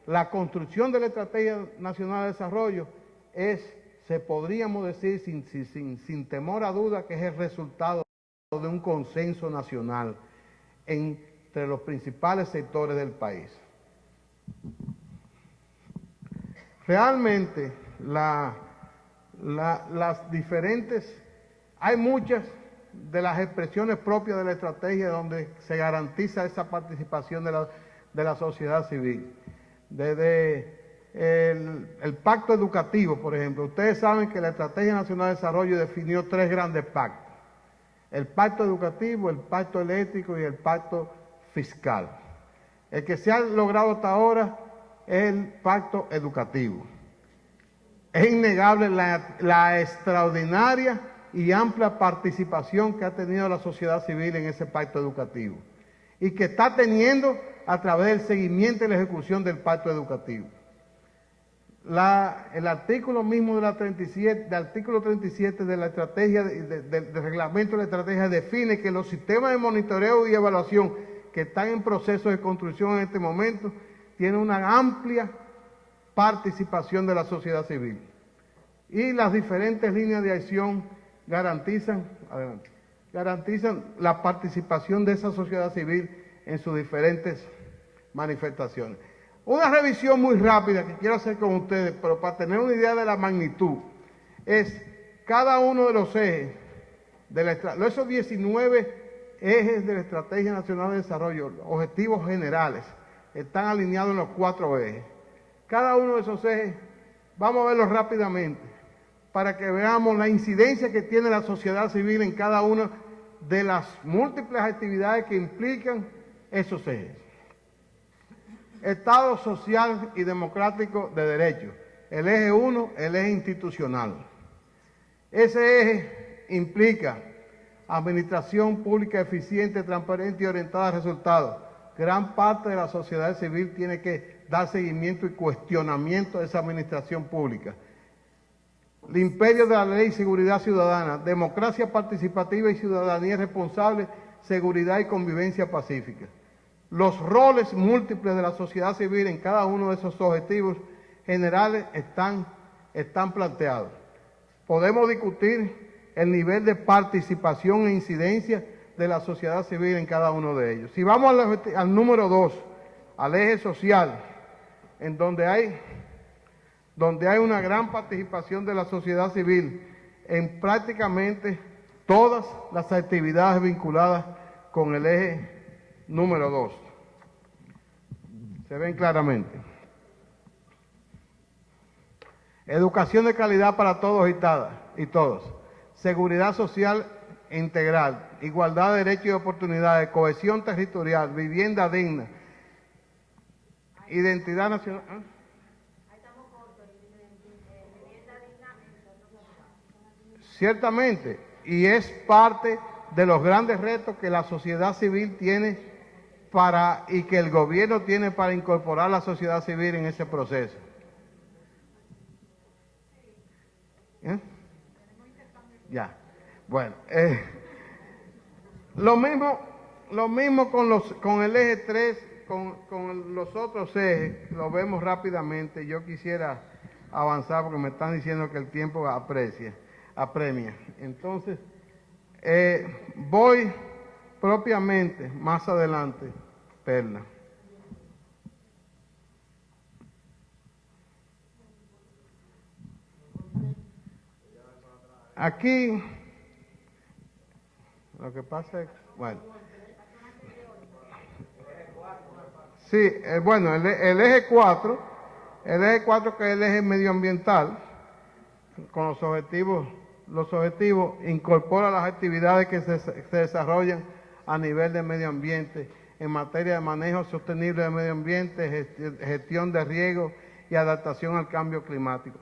la construcción de la Estrategia Nacional de Desarrollo se podríamos decir sin temor a duda, que es el resultado de un consenso nacional entre los principales sectores del país. Realmente hay muchas de las expresiones propias de la estrategia donde se garantiza esa participación de la sociedad civil. Desde el pacto educativo, por ejemplo. Ustedes saben que la Estrategia Nacional de Desarrollo definió 3 grandes pactos: el pacto educativo, el pacto eléctrico y el pacto fiscal. El que se ha logrado hasta ahora es el pacto educativo. Es innegable la extraordinaria y amplia participación que ha tenido la sociedad civil en ese pacto educativo y que está teniendo a través del seguimiento y la ejecución del pacto educativo. El artículo mismo del artículo 37 de la estrategia, del reglamento de la estrategia, define que los sistemas de monitoreo y evaluación que están en proceso de construcción en este momento tienen una amplia participación de la sociedad civil. Y las diferentes líneas de acción garantizan la participación de esa sociedad civil en sus diferentes manifestaciones. Una revisión muy rápida que quiero hacer con ustedes, pero para tener una idea de la magnitud, es cada uno de los ejes, esos 19 ejes de la Estrategia Nacional de Desarrollo, objetivos generales, están alineados en los 4 ejes. Cada uno de esos ejes, vamos a verlos rápidamente, para que veamos la incidencia que tiene la sociedad civil en cada una de las múltiples actividades que implican esos ejes. Estado social y democrático de derecho. El eje 1, el eje institucional. Ese eje implica administración pública eficiente, transparente y orientada a resultados. Gran parte de la sociedad civil tiene que dar seguimiento y cuestionamiento de esa administración pública. El imperio de la ley y seguridad ciudadana, democracia participativa y ciudadanía responsable, seguridad y convivencia pacífica. Los roles múltiples de la sociedad civil en cada uno de esos objetivos generales están planteados. Podemos discutir el nivel de participación e incidencia de la sociedad civil en cada uno de ellos. Si vamos al número 2, al eje social, en donde hay una gran participación de la sociedad civil en prácticamente todas las actividades vinculadas con el eje número 2. Se ven claramente. Educación de calidad para todos y todas. Seguridad social integral, igualdad de derechos y oportunidades, cohesión territorial, vivienda digna, identidad nacional. ¿Ah? Ciertamente, y es parte de los grandes retos que la sociedad civil tiene y que el gobierno tiene para incorporar a la sociedad civil en ese proceso. Ya. Bueno, lo mismo con el eje 3, con los otros ejes, lo vemos rápidamente. Yo quisiera avanzar porque me están diciendo que el tiempo apremia. Entonces, voy propiamente más adelante, Perla. Aquí, lo que pasa es, bueno, sí, bueno, el eje 4, que es el eje medioambiental, con los objetivos incorpora las actividades que se desarrollan a nivel de medio ambiente en materia de manejo sostenible del medio ambiente, gestión de riego y adaptación al cambio climático.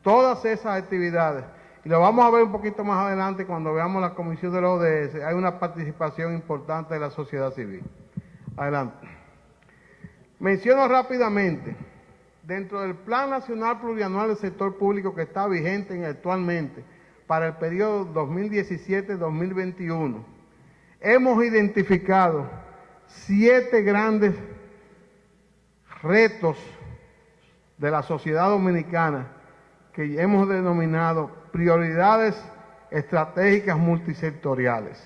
Todas esas actividades, y lo vamos a ver un poquito más adelante cuando veamos la comisión de la ODS, hay una participación importante de la sociedad civil. Adelante. Menciono rápidamente, dentro del Plan Nacional Plurianual del Sector Público que está vigente actualmente, para el periodo 2017-2021, hemos identificado 7 grandes retos de la sociedad dominicana que hemos denominado prioridades estratégicas multisectoriales,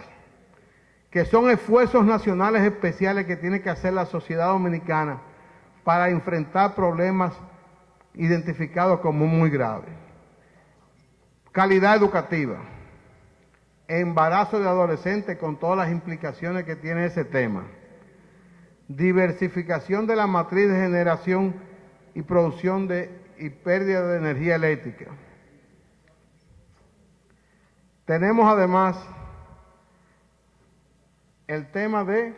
que son esfuerzos nacionales especiales que tiene que hacer la sociedad dominicana para enfrentar problemas identificados como muy graves. Calidad educativa, embarazo de adolescentes con todas las implicaciones que tiene ese tema, diversificación de la matriz de generación y producción y pérdida de energía eléctrica. Tenemos además el tema de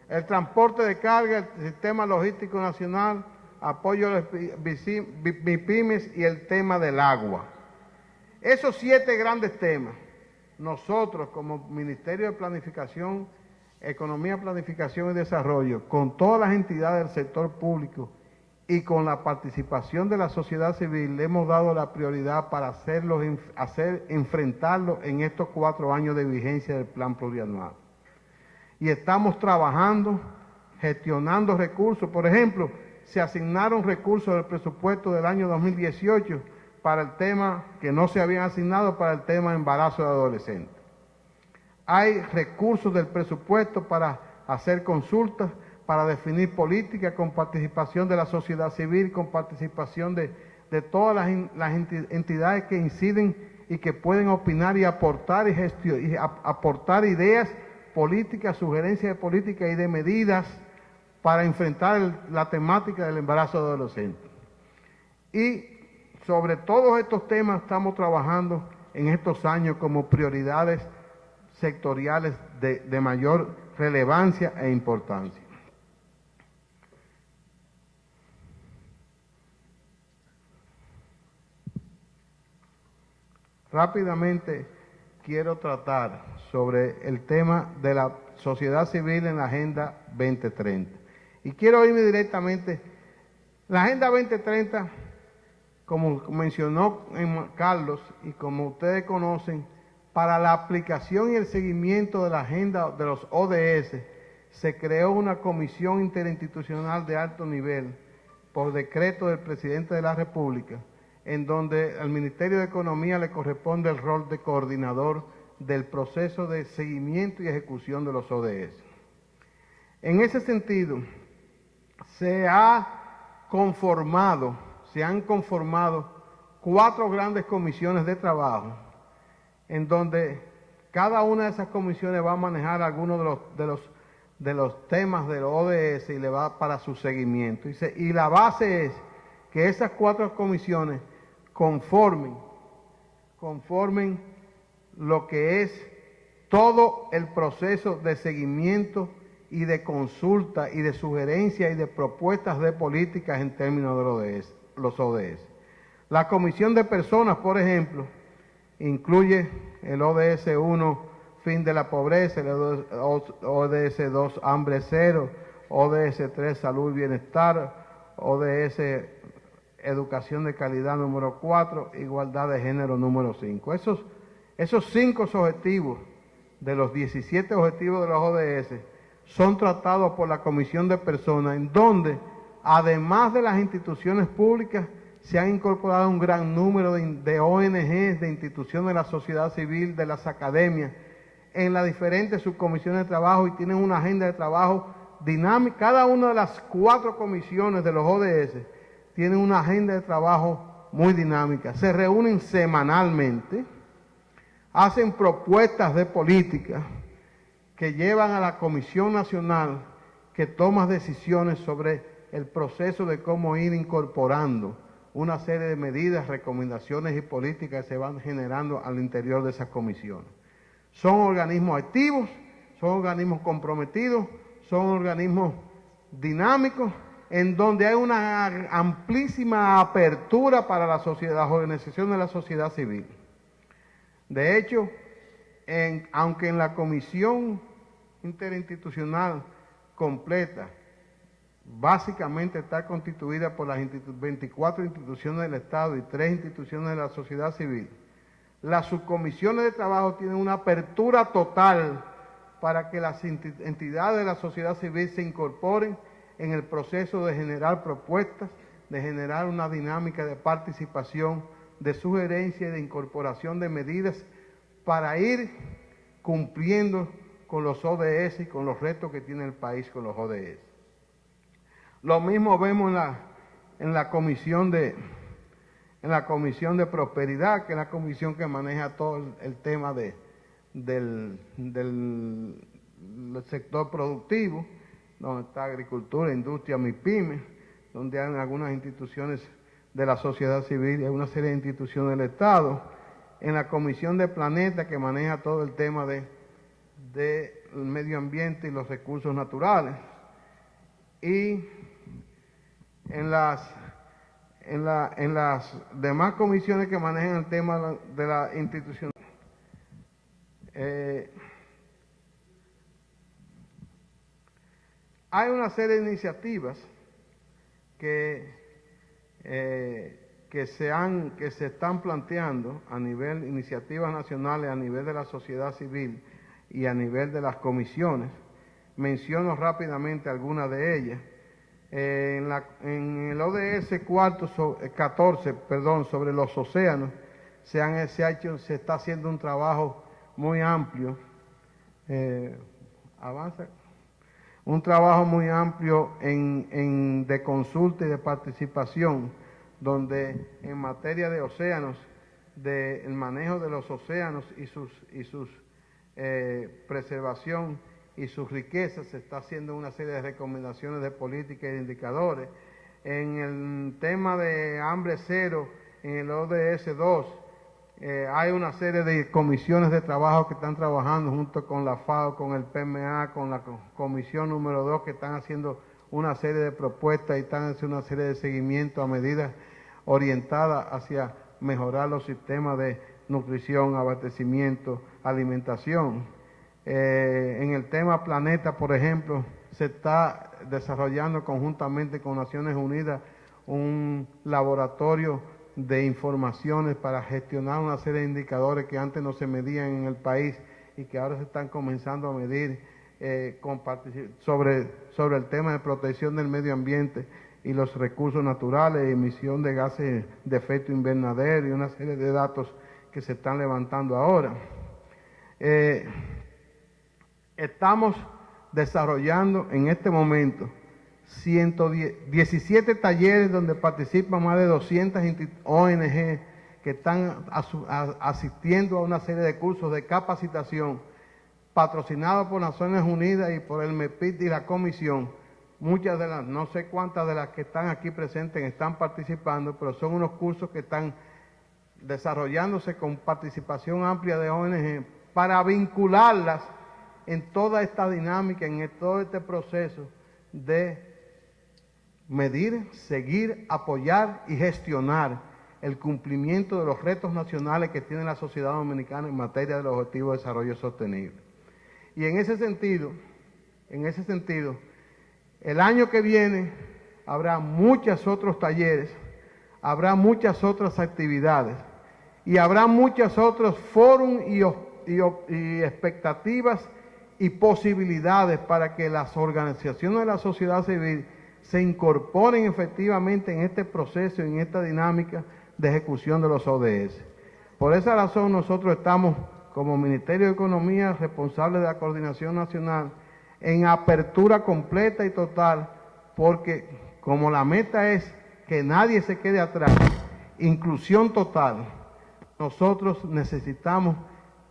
el transporte de carga, el sistema logístico nacional, apoyo a las MIPYMES y el tema del agua. Esos 7 grandes temas, nosotros como Ministerio de Planificación, Economía, Planificación y Desarrollo, con todas las entidades del sector público y con la participación de la sociedad civil, le hemos dado la prioridad para enfrentarlo en estos 4 años de vigencia del plan plurianual. Y estamos trabajando, gestionando recursos. Por ejemplo, se asignaron recursos del presupuesto del año 2018 para el tema que no se habían asignado para el tema de embarazo de adolescentes. Hay recursos del presupuesto para hacer consultas, para definir políticas con participación de la sociedad civil, con participación de todas las entidades que inciden y que pueden opinar y aportar y aportar ideas políticas, sugerencias de políticas y de medidas para enfrentar la temática del embarazo de adolescentes. Y sobre todos estos temas estamos trabajando en estos años como prioridades sectoriales de mayor relevancia e importancia. Rápidamente quiero tratar sobre el tema de la sociedad civil en la Agenda 2030. Y quiero irme directamente. La Agenda 2030, como mencionó Carlos y como ustedes conocen, para la aplicación y el seguimiento de la agenda de los ODS, se creó una comisión interinstitucional de alto nivel por decreto del presidente de la República, en donde al Ministerio de Economía le corresponde el rol de coordinador del proceso de seguimiento y ejecución de los ODS. En ese sentido, se han conformado 4 grandes comisiones de trabajo, en donde cada una de esas comisiones va a manejar algunos de los temas de los ODS y le va para su seguimiento. Y la base es que esas 4 comisiones conformen lo que es todo el proceso de seguimiento y de consulta y de sugerencias y de propuestas de políticas en términos de los ODS. La comisión de personas, por ejemplo, incluye el ODS 1, fin de la pobreza, el ODS 2, hambre cero, ODS 3, salud y bienestar, ODS educación de calidad número 4, igualdad de género número 5. Esos 5 objetivos de los 17 objetivos de los ODS son tratados por la Comisión de Personas, en donde, además de las instituciones públicas, se han incorporado un gran número de ONGs, de instituciones de la sociedad civil, de las academias, en las diferentes subcomisiones de trabajo, y tienen una agenda de trabajo dinámica. Cada una de las 4 comisiones de los ODS tienen una agenda de trabajo muy dinámica. Se reúnen semanalmente, hacen propuestas de política que llevan a la Comisión Nacional, que toma decisiones sobre el proceso de cómo ir incorporando una serie de medidas, recomendaciones y políticas que se van generando al interior de esas comisiones. Son organismos activos, son organismos comprometidos, son organismos dinámicos, en donde hay una amplísima apertura para la organización de la sociedad civil. De hecho, aunque en la comisión interinstitucional completa básicamente está constituida por las 24 instituciones del Estado y 3 instituciones de la sociedad civil. Las subcomisiones de trabajo tienen una apertura total para que las entidades de la sociedad civil se incorporen en el proceso de generar propuestas, de generar una dinámica de participación, de sugerencia y de incorporación de medidas para ir cumpliendo con los ODS y con los retos que tiene el país con los ODS. Lo mismo vemos en la comisión de prosperidad, que es la comisión que maneja todo el tema del sector productivo, donde está agricultura, industria, MIPYME, donde hay algunas instituciones de la sociedad civil y hay una serie de instituciones del Estado. En la comisión de planeta, que maneja todo el tema del medio ambiente y los recursos naturales. Y en las demás comisiones que manejan el tema de la institución. Hay una serie de iniciativas que se están planteando a nivel iniciativas nacionales, a nivel de la sociedad civil y a nivel de las comisiones. Menciono rápidamente algunas de ellas. En el ODS 14, sobre los océanos, se está haciendo un trabajo muy amplio. Avanza. Un trabajo muy amplio de consulta y de participación, donde en materia de océanos, del manejo de los océanos y sus preservación y sus riquezas, se está haciendo una serie de recomendaciones de política y de indicadores. En el tema de hambre cero, en el ODS 2, hay una serie de comisiones de trabajo que están trabajando junto con la FAO, con el PMA, con la comisión número 2, que están haciendo una serie de propuestas y están haciendo una serie de seguimiento a medidas orientadas hacia mejorar los sistemas de nutrición, abastecimiento, alimentación. En el tema planeta, por ejemplo, se está desarrollando conjuntamente con Naciones Unidas un laboratorio de informaciones para gestionar una serie de indicadores que antes no se medían en el país y que ahora se están comenzando a medir sobre el tema de protección del medio ambiente y los recursos naturales, emisión de gases de efecto invernadero y una serie de datos que se están levantando ahora. Estamos desarrollando en este momento 17 talleres donde participan más de 200 ONG que están asistiendo a una serie de cursos de capacitación patrocinados por Naciones Unidas y por el MEPIT y la Comisión. Muchas de las, no sé cuántas de las que están aquí presentes están participando, pero son unos cursos que están desarrollándose con participación amplia de ONG para vincularlas en toda esta dinámica, en todo este proceso de medir, seguir, apoyar y gestionar el cumplimiento de los retos nacionales que tiene la sociedad dominicana en materia de los Objetivos de Desarrollo Sostenible. Y en ese sentido, el año que viene habrá muchos otros talleres, habrá muchas otras actividades y habrá muchos otros foros y expectativas y posibilidades para que las organizaciones de la sociedad civil se incorporen efectivamente en este proceso, en esta dinámica de ejecución de los ODS. Por esa razón nosotros estamos, como Ministerio de Economía, responsables de la coordinación nacional, en apertura completa y total, porque como la meta es que nadie se quede atrás, inclusión total, nosotros necesitamos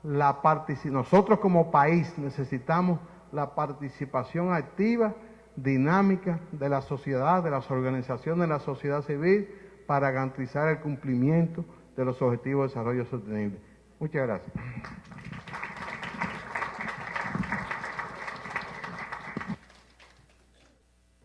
nosotros como país necesitamos la participación activa, dinámica de la sociedad, de las organizaciones de la sociedad civil para garantizar el cumplimiento de los Objetivos de Desarrollo Sostenible. Muchas gracias.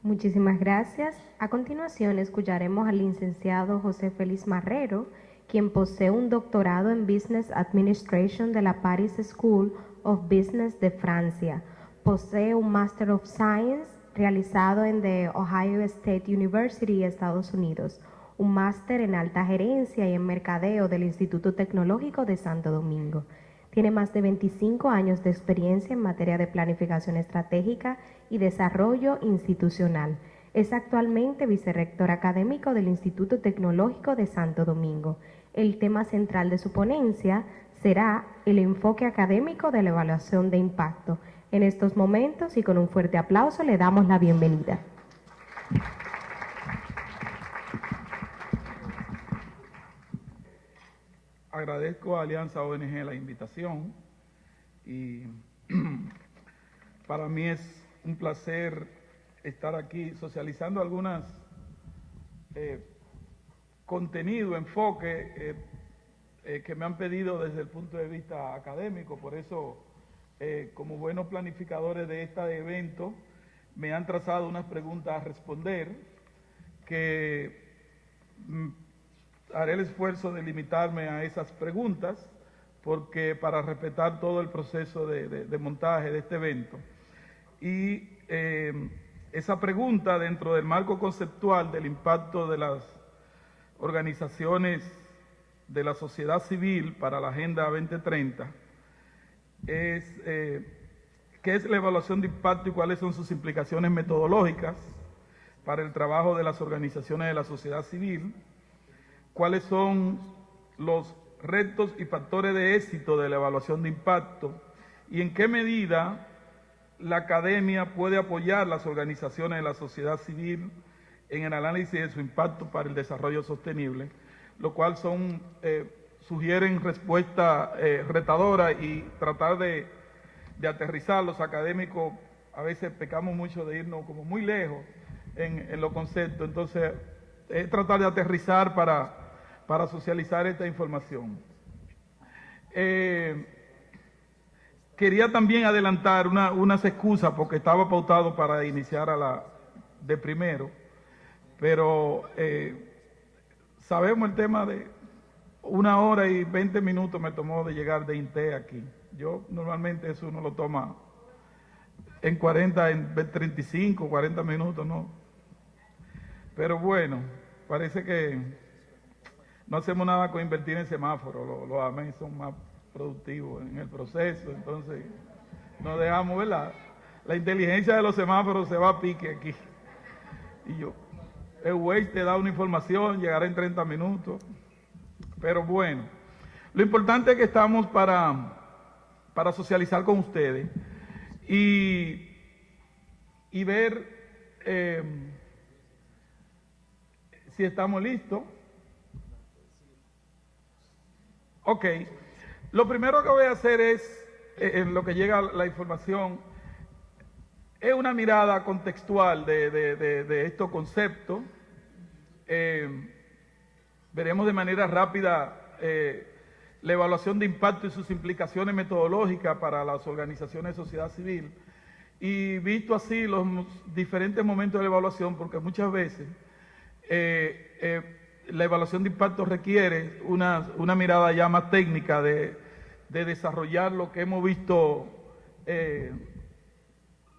Muchísimas gracias. A continuación escucharemos al licenciado José Félix Marrero, quien posee un doctorado en Business Administration de la Paris School of Business de Francia. Posee un Master of Science realizado en The Ohio State University, Estados Unidos, un máster en alta gerencia y en mercadeo del Instituto Tecnológico de Santo Domingo. Tiene más de 25 años de experiencia en materia de planificación estratégica y desarrollo institucional. Es actualmente vicerrector académico del Instituto Tecnológico de Santo Domingo. El tema central de su ponencia será el enfoque académico de la evaluación de impacto. En estos momentos y con un fuerte aplauso le damos la bienvenida. Agradezco a Alianza ONG la invitación y para mí es un placer estar aquí socializando algunos contenido, enfoque que me han pedido desde el punto de vista académico. Por eso, como buenos planificadores de este evento, me han trazado unas preguntas a responder que haré el esfuerzo de limitarme a esas preguntas, porque para respetar todo el proceso de montaje de este evento. Y esa pregunta, dentro del marco conceptual del impacto de las organizaciones de la sociedad civil para la Agenda 2030, es ¿qué es la evaluación de impacto y cuáles son sus implicaciones metodológicas para el trabajo de las organizaciones de la sociedad civil? ¿Cuáles son los retos y factores de éxito de la evaluación de impacto? ¿Y en qué medida la academia puede apoyar las organizaciones de la sociedad civil en el análisis de su impacto para el desarrollo sostenible? Lo cual sugieren respuesta retadora y tratar de aterrizar. Los académicos a veces pecamos mucho de irnos como muy lejos en los conceptos. Entonces, es tratar de aterrizar para socializar esta información. Quería también adelantar unas excusas porque estaba pautado para iniciar de primero, pero sabemos el tema de 1 hora y 20 minutos me tomó de llegar de INTE aquí. Yo normalmente eso uno lo toma en 35, 40 minutos, ¿no? Pero bueno, parece que no hacemos nada con invertir en semáforos, los AMEN son más productivos en el proceso, entonces nos dejamos, ¿verdad? La inteligencia de los semáforos se va a pique aquí. Y el Waze te da una información, llegará en 30 minutos. Pero bueno, lo importante es que estamos para socializar con ustedes y ver si estamos listos. Ok, lo primero que voy a hacer es, en lo que llega la información, es una mirada contextual de estos conceptos. Veremos de manera rápida la evaluación de impacto y sus implicaciones metodológicas para las organizaciones de sociedad civil. Y visto así los diferentes momentos de la evaluación, porque muchas veces la evaluación de impacto requiere una mirada ya más técnica de desarrollar lo que hemos visto,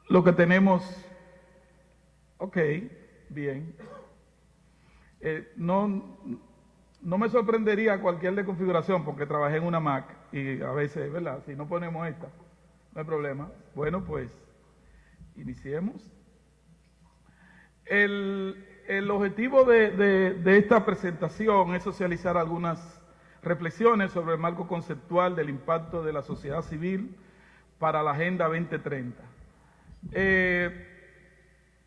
lo que tenemos. Ok, bien. No me sorprendería cualquier desconfiguración porque trabajé en una Mac y a veces, ¿verdad? Si no ponemos esta, no hay problema. Bueno, pues, iniciemos. El objetivo de esta presentación es socializar algunas reflexiones sobre el marco conceptual del impacto de la sociedad civil para la Agenda 2030.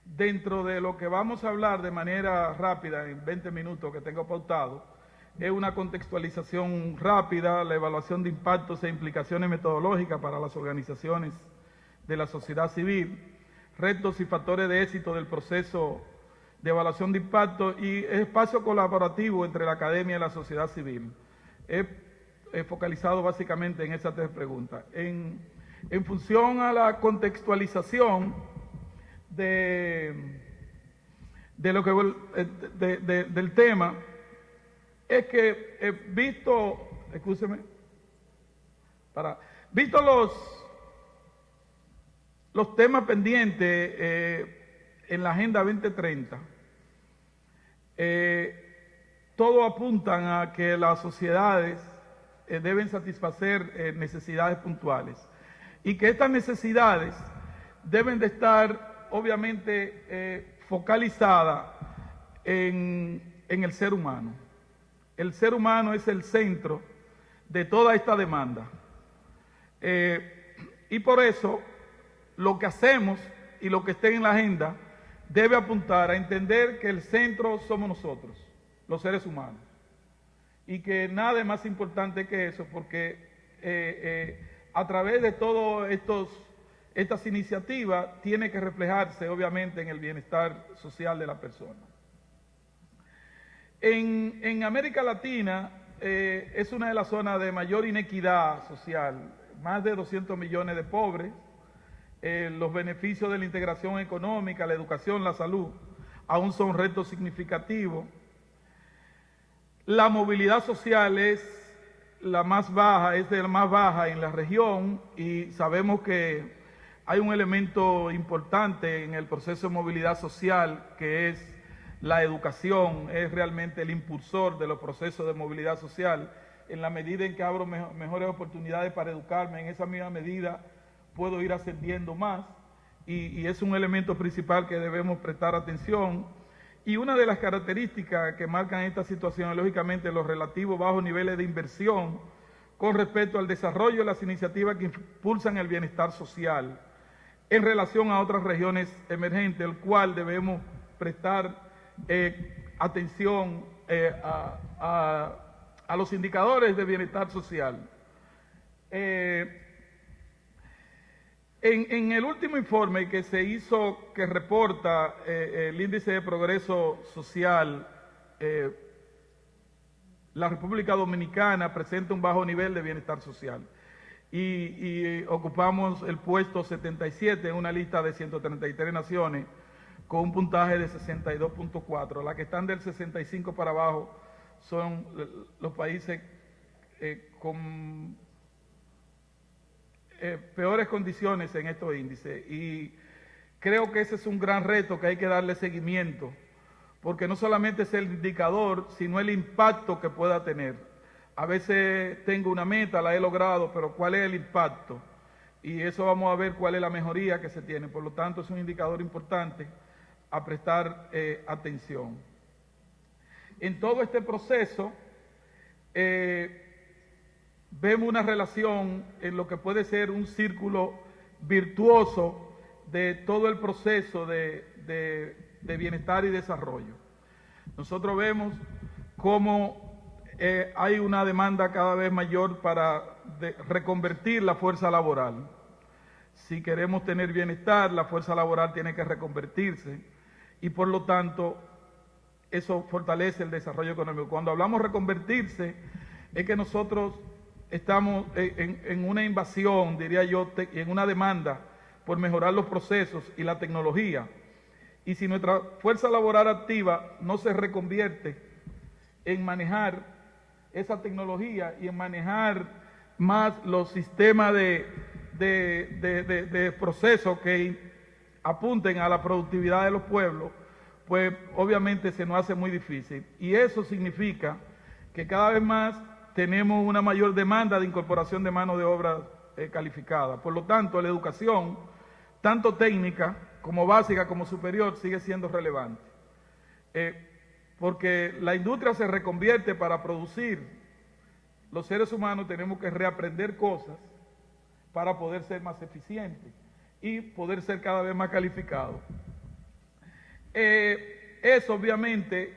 Dentro de lo que vamos a hablar de manera rápida, en 20 minutos que tengo pautado, es una contextualización rápida, la evaluación de impactos e implicaciones metodológicas para las organizaciones de la sociedad civil, retos y factores de éxito del proceso de evaluación de impacto y espacio colaborativo entre la academia y la sociedad civil. He focalizado básicamente en esas 3 preguntas. En función a la contextualización del tema, es que he visto, visto los temas pendientes, en la Agenda 2030, todo apuntan a que las sociedades deben satisfacer necesidades puntuales y que estas necesidades deben de estar obviamente focalizadas en el ser humano. El ser humano es el centro de toda esta demanda. Y por eso lo que hacemos y lo que esté en la agenda debe apuntar a entender que el centro somos nosotros, los seres humanos, y que nada es más importante que eso, porque a través de todas estas iniciativas tiene que reflejarse obviamente en el bienestar social de la persona. En América Latina es una de las zonas de mayor inequidad social, más de 200 millones de pobres. Los beneficios de la integración económica, la educación, la salud, aún son retos significativos. La movilidad social es de la más baja en la región, y sabemos que hay un elemento importante en el proceso de movilidad social, que es la educación, es realmente el impulsor de los procesos de movilidad social. En la medida en que abro mejores oportunidades para educarme, en esa misma medida puedo ir ascendiendo más, y es un elemento principal que debemos prestar atención. Y una de las características que marcan esta situación, lógicamente, los relativos bajos niveles de inversión con respecto al desarrollo de las iniciativas que impulsan el bienestar social en relación a otras regiones emergentes, el cual debemos prestar atención a los indicadores de bienestar social. En el último informe que se hizo, que reporta el índice de progreso social, la República Dominicana presenta un bajo nivel de bienestar social y ocupamos el puesto 77 en una lista de 133 naciones con un puntaje de 62.4. Las que están del 65 para abajo son los países con peores condiciones en estos índices, y creo que ese es un gran reto que hay que darle seguimiento, porque no solamente es el indicador, sino el impacto que pueda tener. A veces tengo una meta, la he logrado, pero ¿cuál es el impacto? Y eso vamos a ver cuál es la mejoría que se tiene. Por lo tanto, es un indicador importante a prestar atención. En todo este proceso, vemos una relación en lo que puede ser un círculo virtuoso de todo el proceso de bienestar y desarrollo. Nosotros vemos cómo hay una demanda cada vez mayor para reconvertir la fuerza laboral. Si queremos tener bienestar, la fuerza laboral tiene que reconvertirse, y por lo tanto eso fortalece el desarrollo económico. Cuando hablamos de reconvertirse, es que nosotros estamos en una invasión, diría yo, en una demanda por mejorar los procesos y la tecnología. Y si nuestra fuerza laboral activa no se reconvierte en manejar esa tecnología y en manejar más los sistemas de procesos que apunten a la productividad de los pueblos, pues obviamente se nos hace muy difícil. Y eso significa que cada vez más tenemos una mayor demanda de incorporación de mano de obra calificada. Por lo tanto, la educación, tanto técnica como básica como superior, sigue siendo relevante. Porque la industria se reconvierte para producir. Los seres humanos tenemos que reaprender cosas para poder ser más eficientes y poder ser cada vez más calificados. Eso obviamente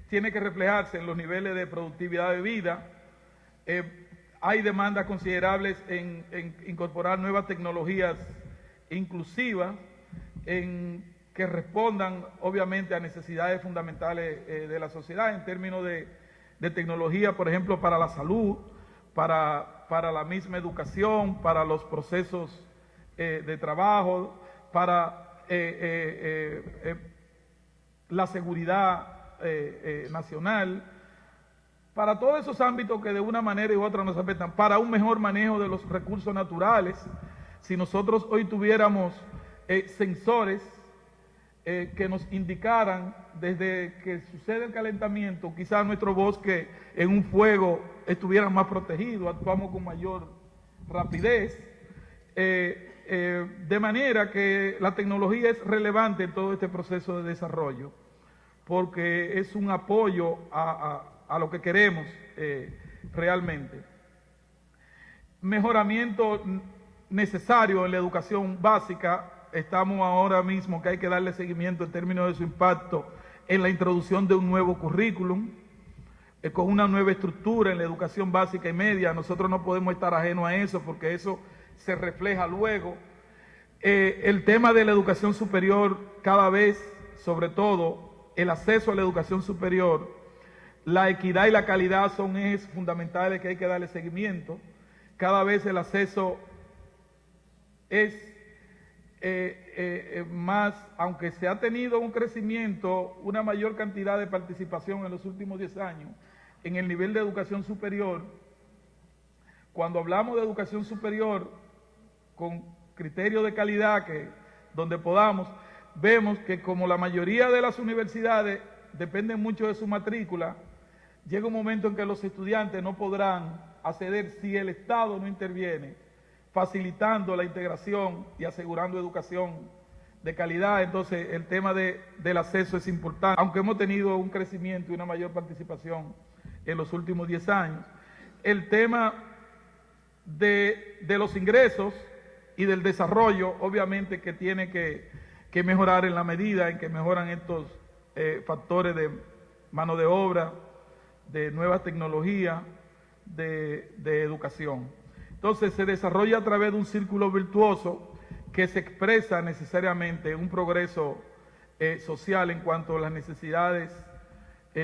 tiene que reflejarse en los niveles de productividad de vida. Hay demandas considerables en incorporar nuevas tecnologías inclusivas que respondan obviamente a necesidades fundamentales de la sociedad en términos de tecnología, por ejemplo, para la salud, para la misma educación, para los procesos de trabajo, para la seguridad nacional, para todos esos ámbitos que de una manera u otra nos afectan, para un mejor manejo de los recursos naturales. Si nosotros hoy tuviéramos sensores que nos indicaran desde que sucede el calentamiento, quizás nuestro bosque en un fuego estuviera más protegido, actuamos con mayor rapidez, de manera que la tecnología es relevante en todo este proceso de desarrollo, porque es un apoyo a lo que queremos realmente. Mejoramiento necesario en la educación básica. Estamos ahora mismo que hay que darle seguimiento en términos de su impacto en la introducción de un nuevo currículum, con una nueva estructura en la educación básica y media. Nosotros no podemos estar ajenos a eso porque eso se refleja luego. El tema de la educación superior, cada vez, sobre todo, el acceso a la educación superior, la equidad y la calidad son ejes fundamentales que hay que darle seguimiento. Cada vez el acceso es más, aunque se ha tenido un crecimiento, una mayor cantidad de participación en los últimos 10 años en el nivel de educación superior. Cuando hablamos de educación superior con criterio de calidad, donde podamos, vemos que como la mayoría de las universidades dependen mucho de su matrícula, llega un momento en que los estudiantes no podrán acceder si el Estado no interviene, facilitando la integración y asegurando educación de calidad. Entonces el tema del acceso es importante, aunque hemos tenido un crecimiento y una mayor participación en los últimos 10 años. El tema de los ingresos y del desarrollo, obviamente que tiene que mejorar en la medida en que mejoran estos factores de mano de obra, de nuevas tecnologías, de educación. Entonces se desarrolla a través de un círculo virtuoso que se expresa necesariamente en un progreso social en cuanto a las necesidades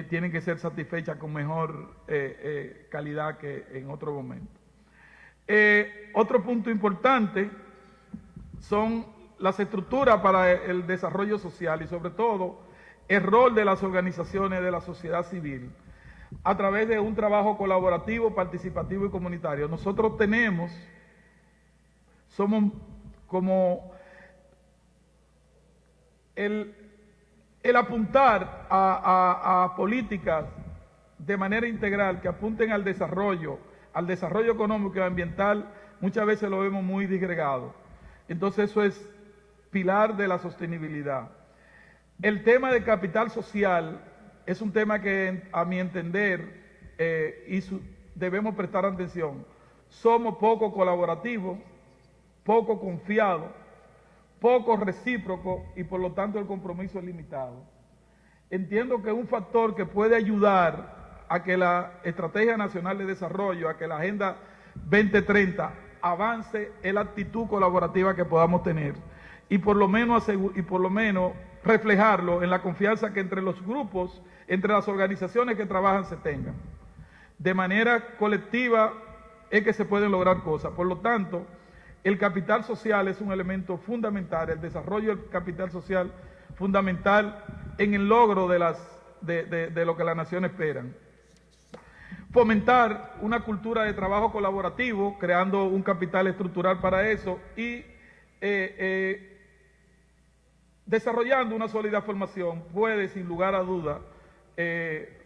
tienen que ser satisfechas con mejor calidad que en otro momento. Otro punto importante son las estructuras para el desarrollo social y sobre todo el rol de las organizaciones de la sociedad civil a través de un trabajo colaborativo, participativo y comunitario. Nosotros somos como el apuntar a políticas de manera integral que apunten al desarrollo económico y ambiental, muchas veces lo vemos muy disgregado. Entonces eso es pilar de la sostenibilidad. El tema de capital social es un tema que, a mi entender, debemos prestar atención. Somos poco colaborativos, poco confiados, poco recíprocos y por lo tanto el compromiso es limitado. Entiendo que un factor que puede ayudar a que la Estrategia Nacional de Desarrollo, a que la Agenda 2030 avance es la actitud colaborativa que podamos tener y por lo menos reflejarlo en la confianza que entre los grupos, entre las organizaciones que trabajan se tengan. De manera colectiva es que se pueden lograr cosas. Por lo tanto, el capital social es un elemento fundamental, el desarrollo del capital social fundamental en el logro de lo que las naciones esperan. Fomentar una cultura de trabajo colaborativo, creando un capital estructural para eso y desarrollando una sólida formación puede, sin lugar a duda,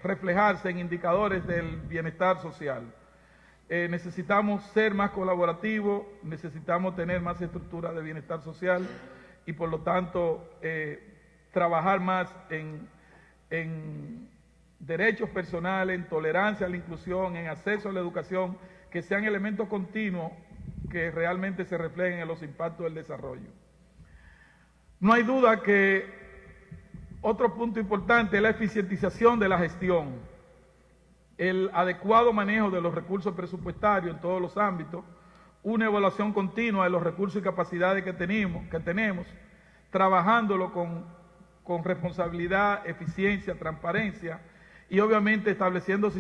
reflejarse en indicadores del bienestar social. Necesitamos ser más colaborativos, necesitamos tener más estructuras de bienestar social y por lo tanto trabajar más en derechos personales, en tolerancia a la inclusión, en acceso a la educación, que sean elementos continuos que realmente se reflejen en los impactos del desarrollo. No hay duda que otro punto importante es la eficientización de la gestión, el adecuado manejo de los recursos presupuestarios en todos los ámbitos, una evaluación continua de los recursos y capacidades que tenemos, trabajándolo con responsabilidad, eficiencia, transparencia y obviamente estableciendo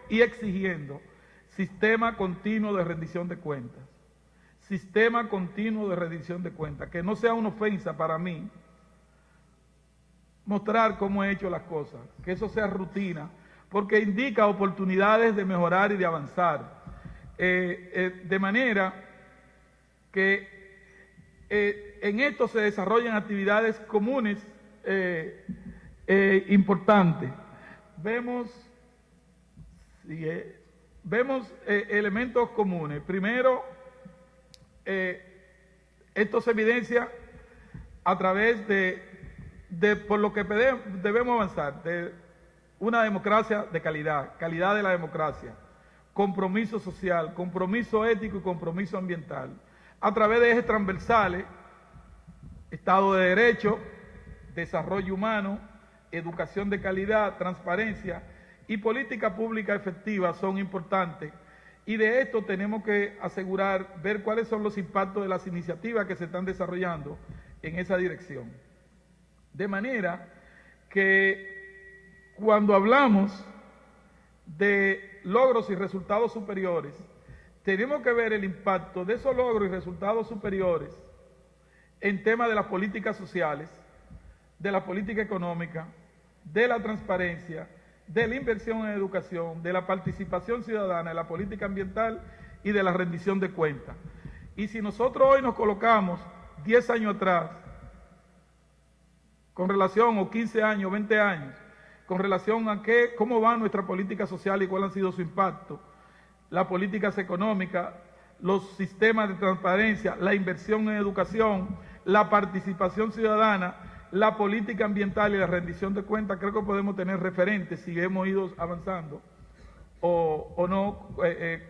y exigiendo sistema continuo de rendición de cuentas. Sistema continuo de rendición de cuentas, que no sea una ofensa para mí mostrar cómo he hecho las cosas, que eso sea rutina, porque indica oportunidades de mejorar y de avanzar, de manera que en esto se desarrollan actividades comunes importantes. Vemos elementos comunes. Primero, esto se evidencia a través por lo que debemos avanzar, de una democracia de calidad de la democracia, compromiso social, compromiso ético y compromiso ambiental, a través de ejes transversales, Estado de Derecho, desarrollo humano, educación de calidad, transparencia y política pública efectiva son importantes. Y de esto tenemos que ver cuáles son los impactos de las iniciativas que se están desarrollando en esa dirección. De manera que cuando hablamos de logros y resultados superiores, tenemos que ver el impacto de esos logros y resultados superiores en temas de las políticas sociales, de la política económica, de la transparencia, de la inversión en educación, de la participación ciudadana, de la política ambiental y de la rendición de cuentas. Y si nosotros hoy nos colocamos 10 años atrás, con relación, o 15 años, 20 años, con relación a cómo va nuestra política social y cuál ha sido su impacto, las políticas económicas, los sistemas de transparencia, la inversión en educación, la participación ciudadana, la política ambiental y la rendición de cuentas, creo que podemos tener referentes si hemos ido avanzando o no,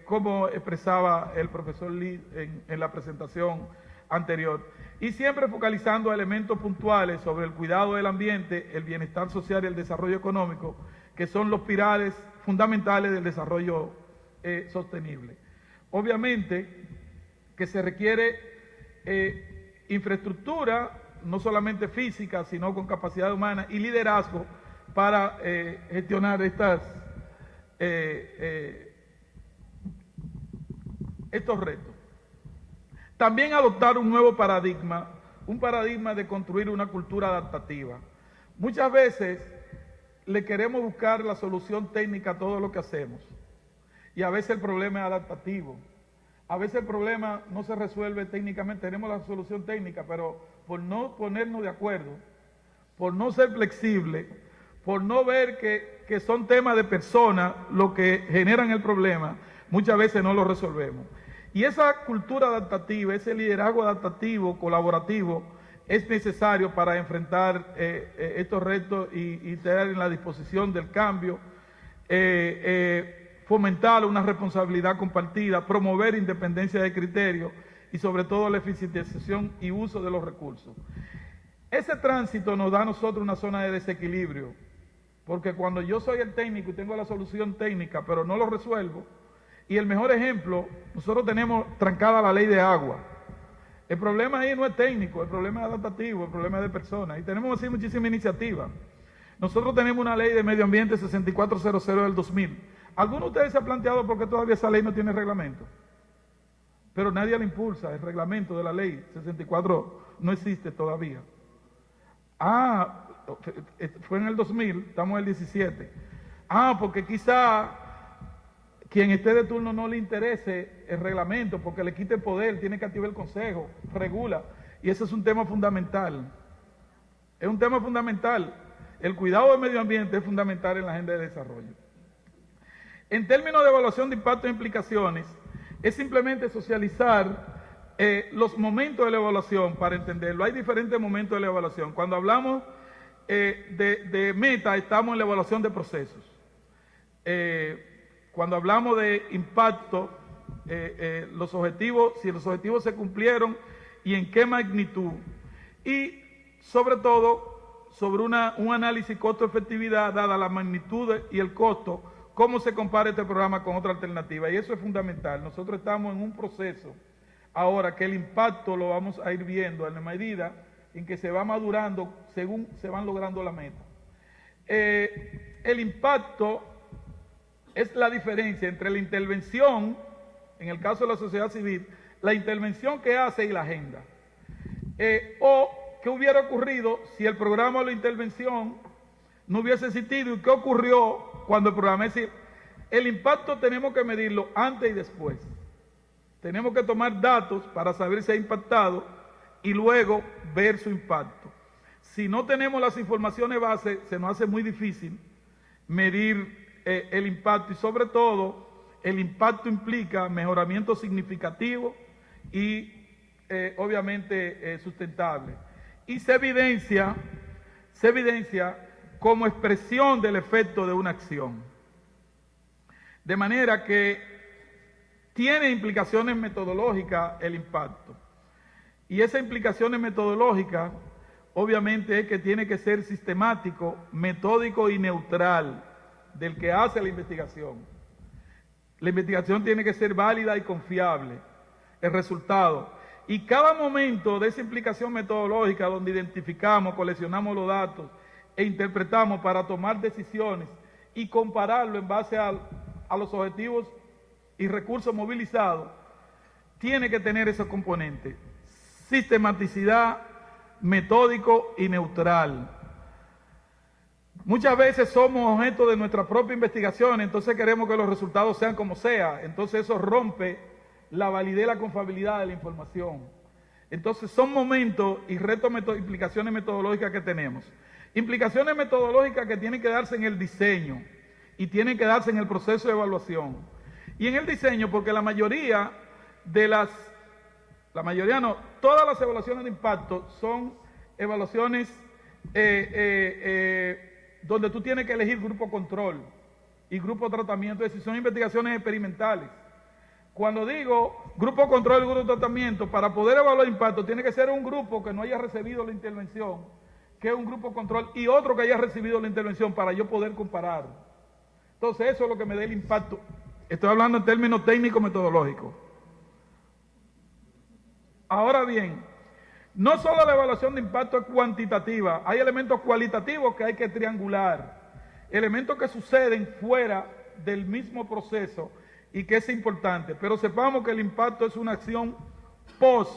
como expresaba el profesor Lee en la presentación anterior. Y siempre focalizando elementos puntuales sobre el cuidado del ambiente, el bienestar social y el desarrollo económico, que son los pilares fundamentales del desarrollo sostenible. Obviamente que se requiere infraestructura, no solamente física, sino con capacidad humana y liderazgo para gestionar estos retos. También adoptar un nuevo paradigma, un paradigma de construir una cultura adaptativa. Muchas veces le queremos buscar la solución técnica a todo lo que hacemos y a veces el problema es adaptativo. A veces el problema no se resuelve técnicamente, tenemos la solución técnica, pero por no ponernos de acuerdo, por no ser flexible, por no ver que son temas de personas lo que generan el problema, muchas veces no lo resolvemos. Y esa cultura adaptativa, ese liderazgo adaptativo, colaborativo, es necesario para enfrentar estos retos y estar en la disposición del cambio, fomentar una responsabilidad compartida, promover independencia de criterio y sobre todo la eficientización y uso de los recursos. Ese tránsito nos da a nosotros una zona de desequilibrio, porque cuando yo soy el técnico y tengo la solución técnica, pero no lo resuelvo, y el mejor ejemplo, nosotros tenemos trancada la ley de agua. El problema ahí no es técnico, el problema es adaptativo, el problema es de personas, y tenemos así muchísimas iniciativas. Nosotros tenemos una ley de medio ambiente 6400 del 2000. ¿Alguno de ustedes se ha planteado por qué todavía esa ley no tiene reglamento? Pero nadie la impulsa, el reglamento de la ley 64 no existe todavía. Fue en el 2000, estamos en el 17. Porque quizá quien esté de turno no le interese el reglamento, porque le quite el poder, tiene que activar el consejo, regula. Y ese es un tema fundamental. Es un tema fundamental. El cuidado del medio ambiente es fundamental en la agenda de desarrollo. En términos de evaluación de impactos e implicaciones, es simplemente socializar los momentos de la evaluación para entenderlo. Hay diferentes momentos de la evaluación. Cuando hablamos de meta, estamos en la evaluación de procesos. Cuando hablamos de impacto, los objetivos, si los objetivos se cumplieron y en qué magnitud. Y sobre todo, sobre un análisis costo-efectividad, dada la magnitud y el costo, cómo se compara este programa con otra alternativa. Y eso es fundamental. Nosotros estamos en un proceso ahora que el impacto lo vamos a ir viendo en la medida en que se va madurando según se van logrando las metas. El impacto es la diferencia entre la intervención, en el caso de la sociedad civil, la intervención que hace y la agenda. O qué hubiera ocurrido si el programa o la intervención no hubiese existido y qué ocurrió cuando el programa. Es decir, el impacto tenemos que medirlo antes y después. Tenemos que tomar datos para saber si ha impactado y luego ver su impacto. Si no tenemos las informaciones base, se nos hace muy difícil medir el impacto, y sobre todo el impacto implica mejoramiento significativo y obviamente sustentable. Y se evidencia como expresión del efecto de una acción. De manera que tiene implicaciones metodológicas el impacto. Y esas implicaciones metodológicas, obviamente, es que tiene que ser sistemático, metódico y neutral del que hace la investigación. La investigación tiene que ser válida y confiable, el resultado. Y cada momento de esa implicación metodológica, donde identificamos, coleccionamos los datos e interpretamos para tomar decisiones y compararlo en base a los objetivos y recursos movilizados, tiene que tener esos componentes: sistematicidad, metódico y neutral. Muchas veces somos objeto de nuestra propia investigación, entonces queremos que los resultados sean como sea, entonces eso rompe la validez y la confiabilidad de la información. Entonces son momentos y retos, implicaciones metodológicas que tenemos. Implicaciones metodológicas que tienen que darse en el diseño y tienen que darse en el proceso de evaluación. Y en el diseño, porque todas las evaluaciones de impacto son evaluaciones donde tú tienes que elegir grupo control y grupo tratamiento, es decir, son investigaciones experimentales. Cuando digo grupo control y grupo tratamiento, para poder evaluar impacto tiene que ser un grupo que no haya recibido la intervención, que es un grupo control, y otro que haya recibido la intervención para yo poder comparar. Entonces eso es lo que me da el impacto. Estoy hablando en términos técnicos metodológicos. Ahora bien, no solo la evaluación de impacto es cuantitativa, hay elementos cualitativos que hay que triangular, elementos que suceden fuera del mismo proceso y que es importante, pero sepamos que el impacto es una acción post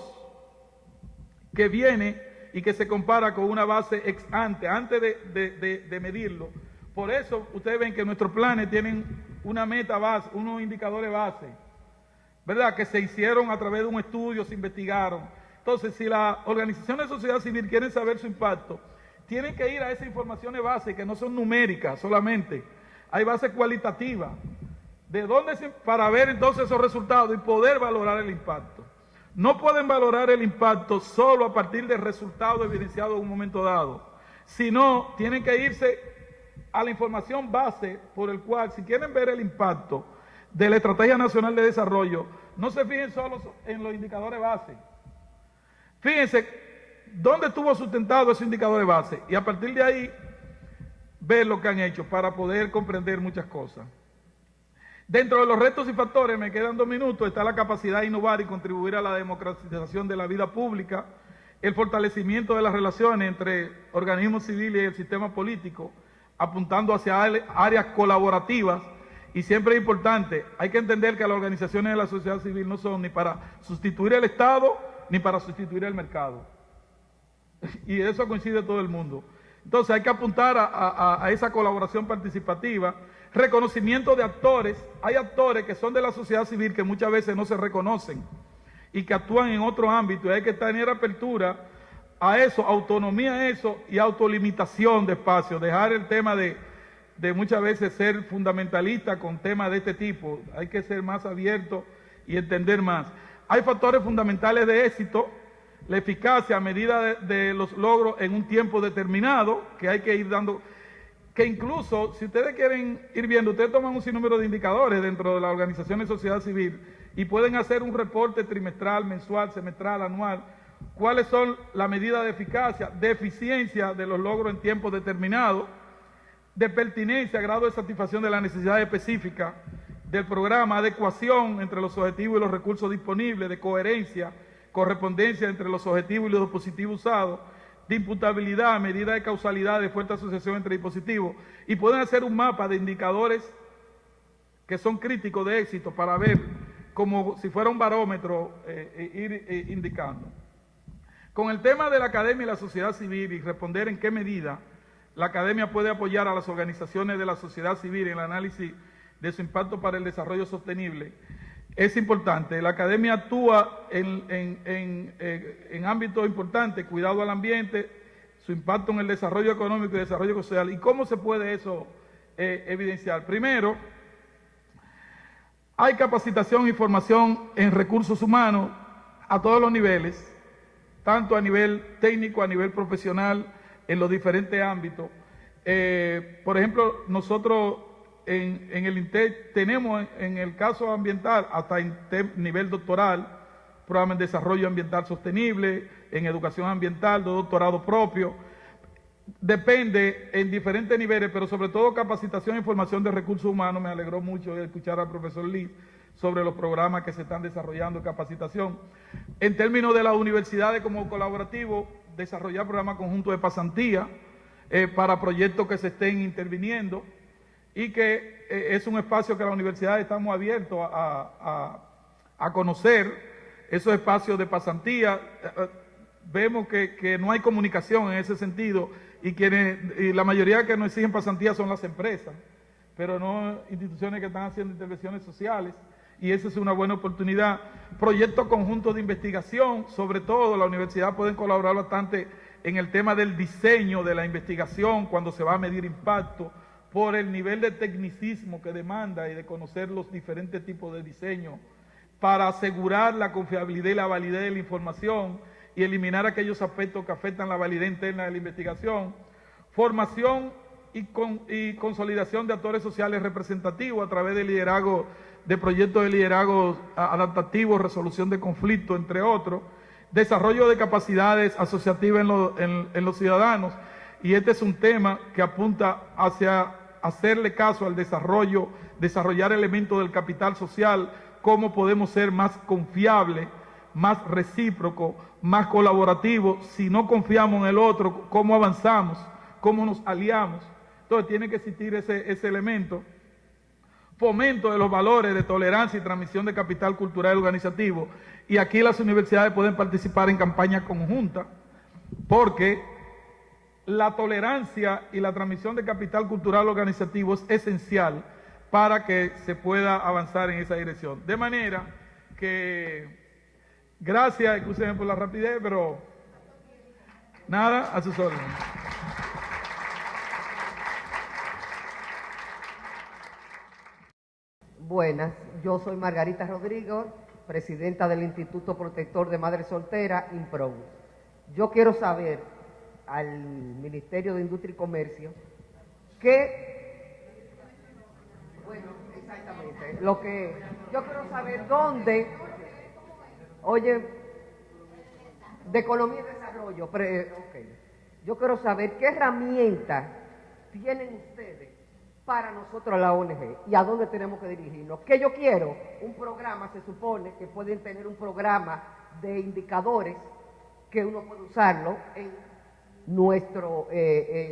que viene y que se compara con una base ex ante, antes de medirlo. Por eso ustedes ven que nuestros planes tienen una meta base, unos indicadores base, ¿verdad? Que se hicieron a través de un estudio, se investigaron. Entonces, si las organizaciones de sociedad civil quieren saber su impacto, tienen que ir a esas informaciones base que no son numéricas solamente, hay bases cualitativas. ¿De dónde para ver entonces esos resultados y poder valorar el impacto? No pueden valorar el impacto solo a partir de resultados evidenciados en un momento dado, sino tienen que irse a la información base por el cual, si quieren ver el impacto de la Estrategia Nacional de Desarrollo, no se fijen solo en los indicadores base. Fíjense dónde estuvo sustentado ese indicador de base y a partir de ahí ver lo que han hecho para poder comprender muchas cosas. Dentro de los retos y factores, me quedan 2 minutos, está la capacidad de innovar y contribuir a la democratización de la vida pública, el fortalecimiento de las relaciones entre organismos civiles y el sistema político, apuntando hacia áreas colaborativas. Y siempre es importante, hay que entender que las organizaciones de la sociedad civil no son ni para sustituir el Estado ni para sustituir el mercado. Y eso coincide todo el mundo. Entonces hay que apuntar a esa colaboración participativa, reconocimiento de actores. Hay actores que son de la sociedad civil que muchas veces no se reconocen y que actúan en otro ámbito, y hay que tener apertura a eso, autonomía a eso y autolimitación de espacio, dejar el tema de muchas veces ser fundamentalista con temas de este tipo. Hay que ser más abierto y entender más. Hay factores fundamentales de éxito, la eficacia a medida de los logros en un tiempo determinado, que hay que ir dando, que incluso, si ustedes quieren ir viendo, ustedes toman un sinnúmero de indicadores dentro de las organizaciones de sociedad civil y pueden hacer un reporte trimestral, mensual, semestral, anual, cuáles son las medidas de eficacia, de eficiencia de los logros en tiempo determinado, de pertinencia, grado de satisfacción de las necesidades específicas del programa, adecuación entre los objetivos y los recursos disponibles, de coherencia, correspondencia entre los objetivos y los dispositivos usados, de imputabilidad, medida de causalidad, de fuerte asociación entre dispositivos, y pueden hacer un mapa de indicadores que son críticos de éxito para ver, como si fuera un barómetro, ir indicando. Con el tema de la academia y la sociedad civil y responder en qué medida la academia puede apoyar a las organizaciones de la sociedad civil en el análisis de su impacto para el desarrollo sostenible, es importante. La academia actúa en ámbitos importantes, cuidado al ambiente, su impacto en el desarrollo económico y desarrollo social. ¿Y cómo se puede eso evidenciar? Primero, hay capacitación y formación en recursos humanos a todos los niveles, tanto a nivel técnico, a nivel profesional, en los diferentes ámbitos. Por ejemplo, nosotros en el INTEC tenemos en el caso ambiental hasta nivel doctoral, programa en desarrollo ambiental sostenible, en educación ambiental, de doctorado propio. Depende en diferentes niveles, pero sobre todo capacitación y formación de recursos humanos. Me alegró mucho escuchar al profesor Liz sobre los programas que se están desarrollando, capacitación. En términos de las universidades como colaborativo, desarrollar programas conjuntos de pasantía para proyectos que se estén interviniendo y que es un espacio que las universidades estamos abiertos a conocer, esos espacios de pasantía. Vemos que no hay comunicación en ese sentido y la mayoría que nos exigen pasantía son las empresas, pero no instituciones que están haciendo intervenciones sociales, y esa es una buena oportunidad. Proyectos conjuntos de investigación, sobre todo la universidad pueden colaborar bastante en el tema del diseño de la investigación cuando se va a medir impacto, por el nivel de tecnicismo que demanda y de conocer los diferentes tipos de diseño para asegurar la confiabilidad y la validez de la información y eliminar aquellos aspectos que afectan la validez interna de la investigación. Formación y consolidación de actores sociales representativos a través del liderazgo, de proyectos de liderazgo adaptativos, resolución de conflictos, entre otros. Desarrollo de capacidades asociativas en los ciudadanos. Y este es un tema que apunta hacia hacerle caso al desarrollo, desarrollar elementos del capital social, cómo podemos ser más confiables, más recíprocos, más colaborativos. Si no confiamos en el otro, ¿cómo avanzamos? ¿Cómo nos aliamos? Entonces tiene que existir ese elemento. Fomento de los valores de tolerancia y transmisión de capital cultural y organizativo. Y aquí las universidades pueden participar en campañas conjuntas, porque la tolerancia y la transmisión de capital cultural organizativo es esencial para que se pueda avanzar en esa dirección. De manera que, gracias, excúsenme por la rapidez, pero nada, a sus órdenes. Buenas, yo soy Margarita Rodríguez, presidenta del Instituto Protector de Madres Solteras, INPRON. Yo quiero saber al Ministerio de Industria y Comercio exactamente, yo quiero saber dónde, de economía y desarrollo, yo quiero saber qué herramientas tienen ustedes para nosotros la ONG y a dónde tenemos que dirigirnos. Que yo quiero un programa, se supone que pueden tener un programa de indicadores que uno puede usarlo en nuestra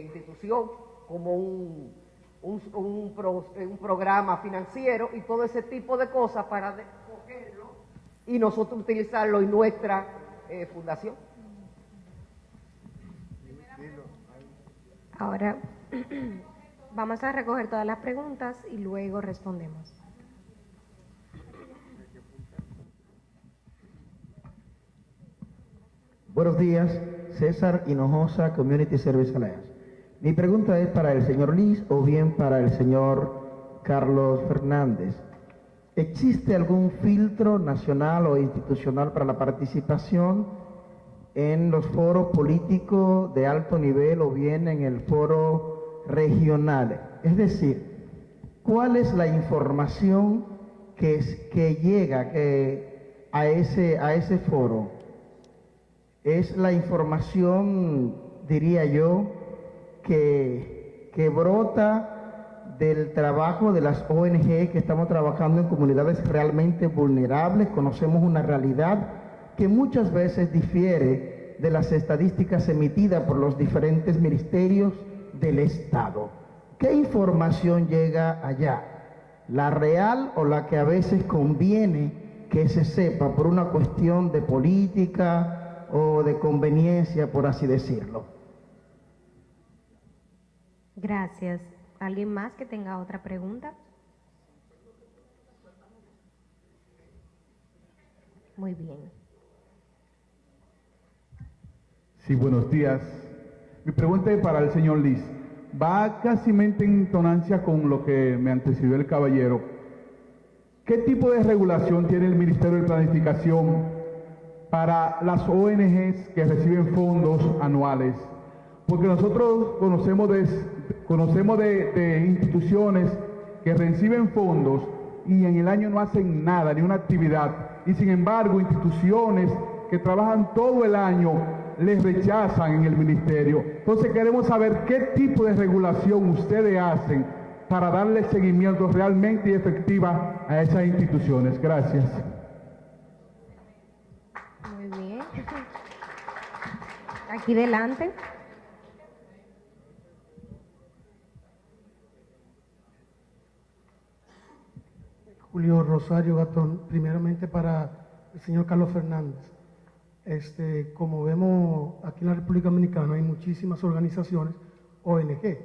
institución como un programa financiero y todo ese tipo de cosas para cogerlo y nosotros utilizarlo en nuestra fundación. Ahora vamos a recoger todas las preguntas y luego respondemos. Buenos días, César Hinojosa, Community Service Alliance. Mi pregunta es para el señor Liz o bien para el señor Carlos Fernández. ¿Existe algún filtro nacional o institucional para la participación en los foros políticos de alto nivel o bien en el foro regional? Es decir, ¿cuál es la información que llega a ese foro? Es la información, diría yo, que brota del trabajo de las ONG que estamos trabajando en comunidades realmente vulnerables. Conocemos una realidad que muchas veces difiere de las estadísticas emitidas por los diferentes ministerios del Estado. ¿Qué información llega allá? ¿La real o la que a veces conviene que se sepa por una cuestión de política o de conveniencia, por así decirlo? Gracias. ¿Alguien más que tenga otra pregunta? Muy bien. Sí, buenos días. Mi pregunta es para el señor Liz. Va casi en consonancia con lo que me antecedió el caballero. ¿Qué tipo de regulación tiene el Ministerio de Planificación para las ONGs que reciben fondos anuales? Porque nosotros conocemos de instituciones que reciben fondos y en el año no hacen nada, ni una actividad. Y sin embargo, instituciones que trabajan todo el año les rechazan en el ministerio. Entonces queremos saber qué tipo de regulación ustedes hacen para darle seguimiento realmente y efectiva a esas instituciones. Gracias. Muy bien. Aquí delante. Julio Rosario Gatón, primeramente para el señor Carlos Fernández. Como vemos aquí en la República Dominicana hay muchísimas organizaciones, ONG,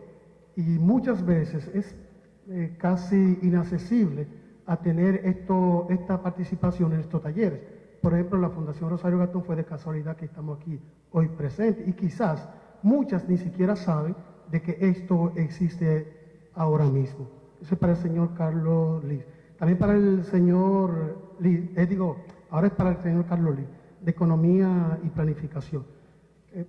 y muchas veces es casi inaccesible a tener esta participación en estos talleres. Por ejemplo, la Fundación Rosario Gatón fue de casualidad que estamos aquí hoy presentes y quizás muchas ni siquiera saben de que esto existe ahora mismo. Eso es para el señor Carlos Liz. También para el señor Liz, ahora es para el señor Carlos Liz, de Economía y Planificación.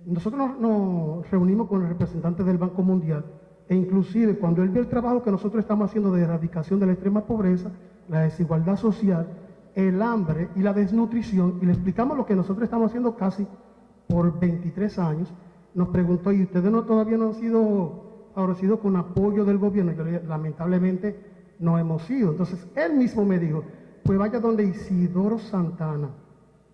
Nosotros nos reunimos con el representante del Banco Mundial e inclusive cuando él vio el trabajo que nosotros estamos haciendo de erradicación de la extrema pobreza, la desigualdad social, el hambre y la desnutrición, y le explicamos lo que nosotros estamos haciendo casi por 23 años, nos preguntó, ¿y ustedes todavía no han sido favorecidos con apoyo del gobierno? Yo le dije, lamentablemente no hemos sido. Entonces él mismo me dijo, pues vaya donde Isidoro Santana,